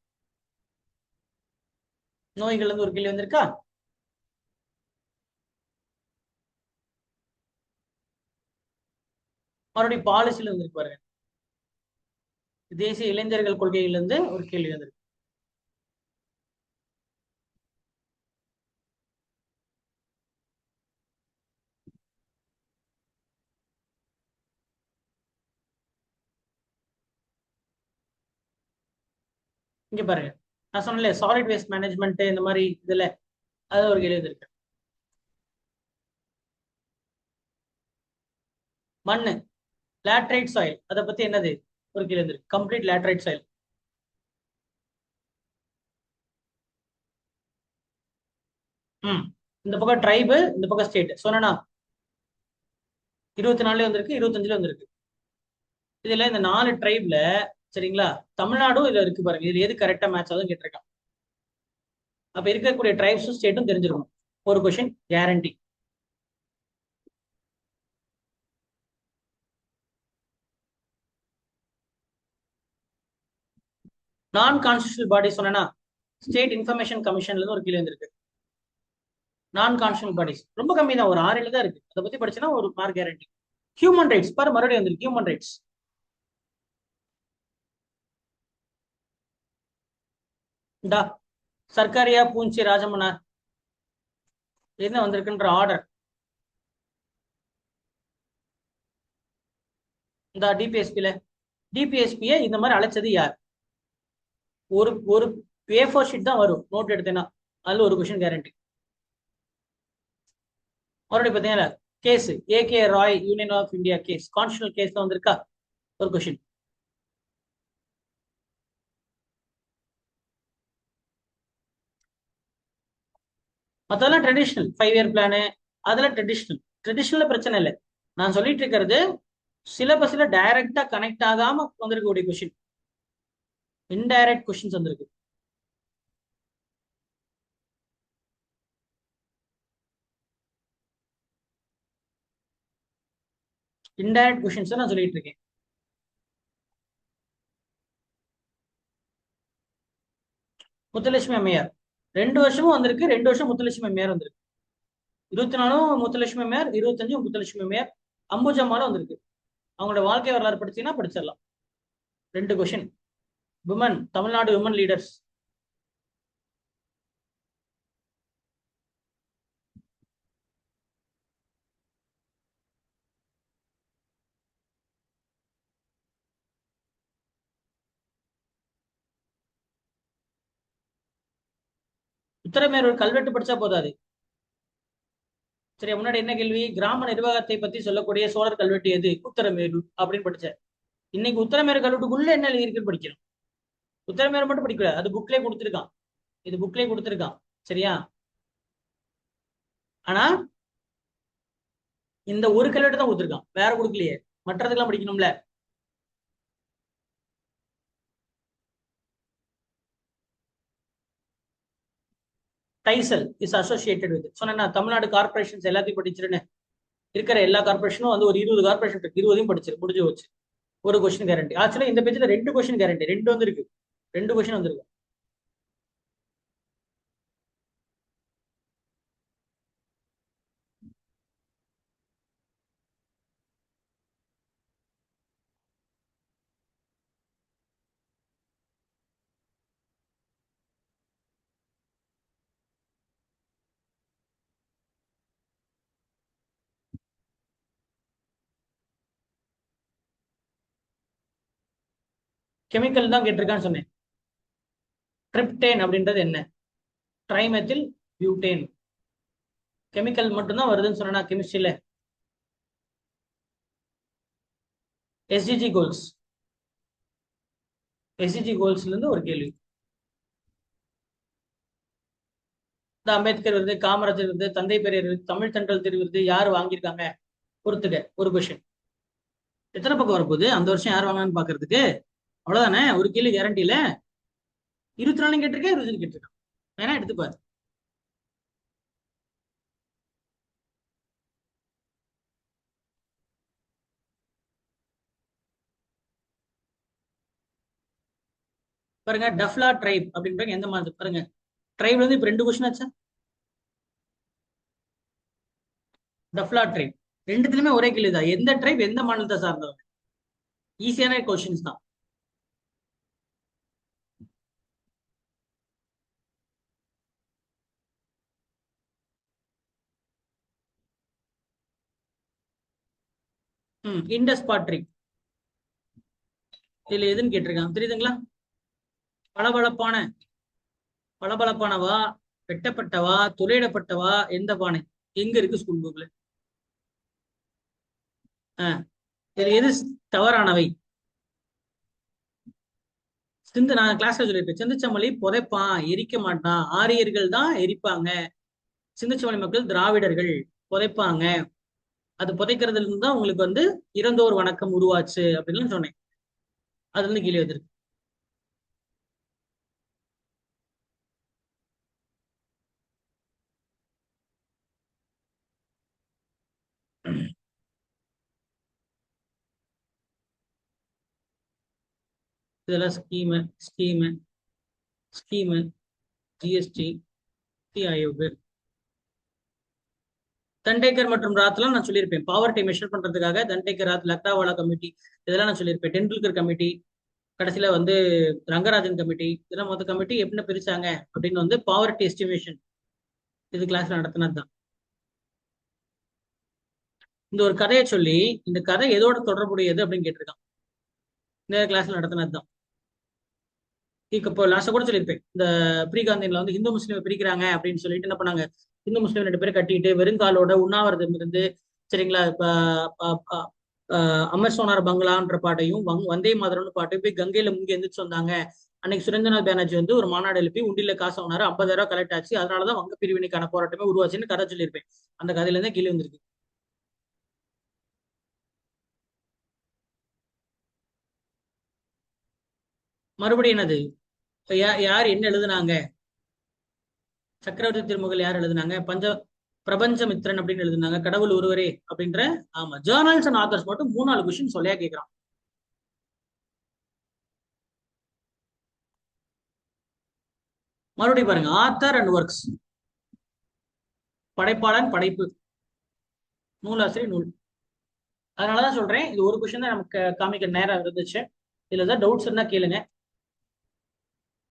நோய்கள் வந்து ஒரு கேள்வி வந்திருக்கா? மறுபடியும் பாலிசில வந்திருக்கு பாருங்க, தேசிய இளைஞர்கள் கொள்கையிலிருந்து ஒரு கேள்வி வந்திருக்கு. இங்க பாருங்க, நான் சொன்னேன்ல சாலிட் வேஸ்ட் மேனேஜ்மெண்ட் இந்த மாதிரி இதுல அது ஒரு கேள்வி வந்திருக்கு. மண்ணு, லேட்ரைட் சாயில், அதை பத்தி என்னது ஒரு கேள்வி வந்திருக்கு. Complete laterite soil. இந்த பக்கம் ட்ரைபு, இந்த பக்கம் ஸ்டேட். சொன்னா 24 வந்திருக்கு, 25 வந்திருக்கு. இதுல இந்த 4 ட்ரைப்ல சரிங்களா, தமிழ்நாடும் இதுல இருக்கு பாருங்க. இதுல எது கரெக்டா மேட்ச் ஆகுதுன்னு கேட்டிருக்கான். அப்ப இருக்கக்கூடிய ட்ரைப்ஸும் ஸ்டேட்டும் தெரிஞ்சிருக்கணும். ஒரு கொஸ்டின் கேரண்டி. நான் கான்ஸ்டியூஷனல் பாடி சொன்னா ஸ்டேட் இன்ஃபர்மேஷன் கமிஷன்ல இருந்து ஒரு கேள்வி வந்திருக்கு. நான் கான்ஸ்டியூஷனல் பாடிஸ் ரொம்ப கம்மி தான், ஒரு 6 தான் இருக்கு. அதை பத்தி படிச்சுன்னா ஒரு மார்க் கேரண்டி. ஹியூமன் ரைட்ஸ் பாரு, மறுபடியும் வந்திருக்கு ஹியூமன் ரைட்ஸ். சர்க்காரியா பூஞ்சி ராஜமன்னார் என்ன வந்திருக்குன்ற ஆர்டர். இந்த டிபிஎஸ்பில டிபிஎஸ்பியை இந்த மாதிரி அழைச்சது யார்? ஒரு ஒரு A4 ஷீட் தான் வரும், நோட் எடுத்தேன்னா அதுல ஒரு கொஸ்டின் கேரண்டி. மறுபடியும் பார்த்தீங்கன்னா case A K Roy union of India case, constitutional case வந்திருக்கா ஒரு கொஸ்டின். அதெல்லாம் ட்ரெடிஷனல் 5 இயர் பிளானு, அதெல்லாம் ட்ரெடிஷனல் பிரச்சனை இல்லை. நான் சொல்லிட்டு இருக்கிறது சிலபஸ்ல டைரக்டா கனெக்ட் ஆகாம வந்திருக்கக்கூடிய கொஸ்டின், இன்டைரக்ட் கொஸ்டின்ஸ் வந்திருக்கு. இன்டைரக்ட் கொஸ்டின்ஸ் நான் சொல்லிட்டு இருக்கேன். முத்துலட்சுமி அம்மையார் 2 வருஷமும் வந்திருக்கு, 2 வருஷம் முத்துலட்சுமி அம்மையார் வந்திருக்கு. 24 முத்துலட்சுமி அம்மையார், 25 முத்துலட்சுமி அம்மையார். அம்புஜம்மாலும் வந்திருக்கு. அவங்களோட வாழ்க்கை வரலாறு படிச்சீங்கன்னா படிச்சிடலாம். 2 question. Women, Tamil Nadu women leaders. Uthiramerur கல்வெட்டு படிச்சா போதாது. சரி, முன்னாடி என்ன கேள்வி? கிராம நிர்வாகத்தை பத்தி சொல்லக்கூடிய சோழர் கல்வெட்டு எது? உத்தரமேரூர் அப்படின்னு படிச்சேன். இன்னைக்கு உத்தரமேரூர் கல்வெட்டுக்குள்ள என்ன எழுதியிருக்குன்னு படிக்கணும். உத்தரமேரூர் மட்டும் படிக்கூடாது, அது புக்லேயே கொடுத்துருக்கான். இது புக்லேயே கொடுத்துருக்கான். சரியா? ஆனா இந்த ஒரு கல்வெட்டு தான் கொடுத்துருக்கான், வேற கொடுக்கலையே. மற்றதுக்கெல்லாம் படிக்கணும்ல. டைசல் இஸ் அசோசியேட்டட் வித் சொன்னா தமிழ்நாடு கார்பரேஷன்ஸ் எல்லாத்தையும் படிச்சிருன்னு இருக்கிற எல்லா கார்பரேஷனும் வந்து ஒரு 20 கார்பரேஷன் இருக்கு, 20 படிச்சிரு முடிஞ்சு வச்சு ஒரு கொஸ்டின் கேரண்டி. ஆக்சுவலா இந்த பேஜ்ல 2 கொஸ்டின் கேரண்டி, 2 வந்து இருக்கு, 2 கொஸ்டின் வந்திருக்கு. கெமிக்கல் தான் கேட்டிருக்கான்னு சொன்னேன். ட்ரிப்டேன் அப்படின்றது என்ன? ட்ரைமெத்தில் பியூட்டேன். கெமிக்கல் மட்டும்தான் வருதுன்னு சொன்னா கெமிஸ்ட்ரியில. எஸ்டிஜி கோல்ஸ், எஸ்டிஜி கோல்ஸ்ல இருந்து ஒரு கேள்வி. இந்த அம்பேத்கர் விருது, காமராஜர் விருது, தந்தை பெரியார் விருது, தமிழ் தென்றல் திரு விருது யார் வாங்கியிருக்காங்க பொறுத்துக்க ஒரு கொஸ்டின். எத்தனை பக்கம் வரப்போகுது அந்த வருஷம் யார் வாங்கினான்னு பாக்குறதுக்கு? அவ்வளவுதானே, ஒரு கேள்வி கேரண்டியில. 24 கேட்டிருக்கேன், 25 கேட்டிருக்கான். வேணா எடுத்துப்பாரு. பாருங்க டஃப்லா ட்ரைப் அப்படின்றாங்க எந்த மாதிரி பாருங்க. ட்ரைப்ல இருந்து இப்ப 2 கொஸ்டின் ஆச்சா. டஃப்லா ட்ரைப் ரெண்டுத்துலயுமே ஒரே கேள்வி தான். எந்த ட்ரைப் எந்த மாநிலத்தை சார்ந்தவங்க. ஈஸியான கொஸ்டின்ஸ் தான். இண்டஸ் பாட்ரி இதுல எதுன்னு கேட்டிருக்காங்க தெரியுதுங்களா. பளபளப்பான பளபளப்பானவா, வெட்டப்பட்டவா, துளையிடப்பட்டவா, எந்த பானை எங்க இருக்கு ஸ்கூல் புக்ல. இதுல எது தவறானவை. நான் கிளாஸ்ல சொல்லியிருக்கேன். சிந்துச்சமலி புதைப்பான், எரிக்க மாட்டான். ஆரியர்கள் தான் எரிப்பாங்க. சிந்துச்சமலி மக்கள் திராவிடர்கள் புதைப்பாங்க. அது புதைக்கிறதுல இருந்து தான் உங்களுக்கு வந்து இறந்தோர் வணக்கம் உருவாச்சு அப்படின்னு சொன்னேன். அது வந்து கீழே வந்திருக்கு. இதெல்லாம் ஸ்கீமு ஜிஎஸ்டி ஆயோக். தண்டேக்கர் மற்றும் ராத்லாம் நான் சொல்லியிருப்பேன். பாவர்ட்டி மெஷர் பண்றதுக்காக தண்டேக்கர், ராத், லக்டாவாலா கமிட்டி இதெல்லாம் நான் சொல்லியிருப்பேன். டெண்டுல்கர் கமிட்டி, கடைசியில வந்து ரங்கராஜன் கமிட்டி, இதெல்லாம் மொத்த கமிட்டி எப்படி பிரிச்சாங்க அப்படின்னு வந்து பாவர்ட்டி எஸ்டிமேஷன் இது கிளாஸ்ல நடத்தினதுதான். இந்த ஒரு கதையை சொல்லி இந்த கதை எதோட தொடர்புடையது அப்படின்னு கேட்டிருக்கான். இந்த கிளாஸ்ல நடத்தினதுதான். இப்போ லாஸ்டா கூட சொல்லியிருப்பேன். இந்த ப்ரீகாந்தின்ல வந்து இந்து முஸ்லீமை பிரிக்கிறாங்க அப்படின்னு சொல்லிட்டு என்ன பண்ணாங்க. இந்து முஸ்லீம் 2 பேரும் கட்டிட்டு வெறுங்காலோட உண்ணாவிரதம் இருந்து சரிங்களா. இப்ப அமர் சோனார் பங்களான்ற பாட்டையும் வந்தே மாதரம்னு பாட்டையும் போய் கங்கையில முங்கி எந்திரிச்சு வந்தாங்க. அன்னைக்கு சுரேந்திரநாத் பானர்ஜி வந்து ஒரு மாநாடு எழுப்பி உண்டியில காசு வாங்கினாரு. 50,000 கலெக்ட் ஆச்சு. அதனாலதான் வங்க பிரிவினைக்கான போராட்டமே உருவாச்சுன்னு கதை சொல்லியிருப்பேன். அந்த கதையில இருந்தே கீழே வந்திருக்கு. மறுபடியும் என்னது யார் என்ன எழுதுனாங்க. சக்கரவர்த்தி திருமகள் யார் எழுதுனாங்க. பிரபஞ்சமித்ரன் அப்படின்னு எழுதுனாங்க. கடவுள் ஒருவரே அப்படின்ற. ஆமா, ஜேர்னல்ஸ் அண்ட் ஆத்தர்ஸ் மட்டும் 3-4 கொஸ்டின் சொல்லியா கேட்கிறான். மறுபடியும் பாருங்க, ஆத்தர் அண்ட் ஒர்க்ஸ். படைப்பாளன், படைப்பு, நூலாசிரியர், நூல். அதனாலதான் சொல்றேன் இது ஒரு கொஸ்டின் தான் நமக்கு காமிக்க நேரம் இருந்துச்சு. இதுலதான் டவுட்ஸ் இருந்தா கேளுங்க.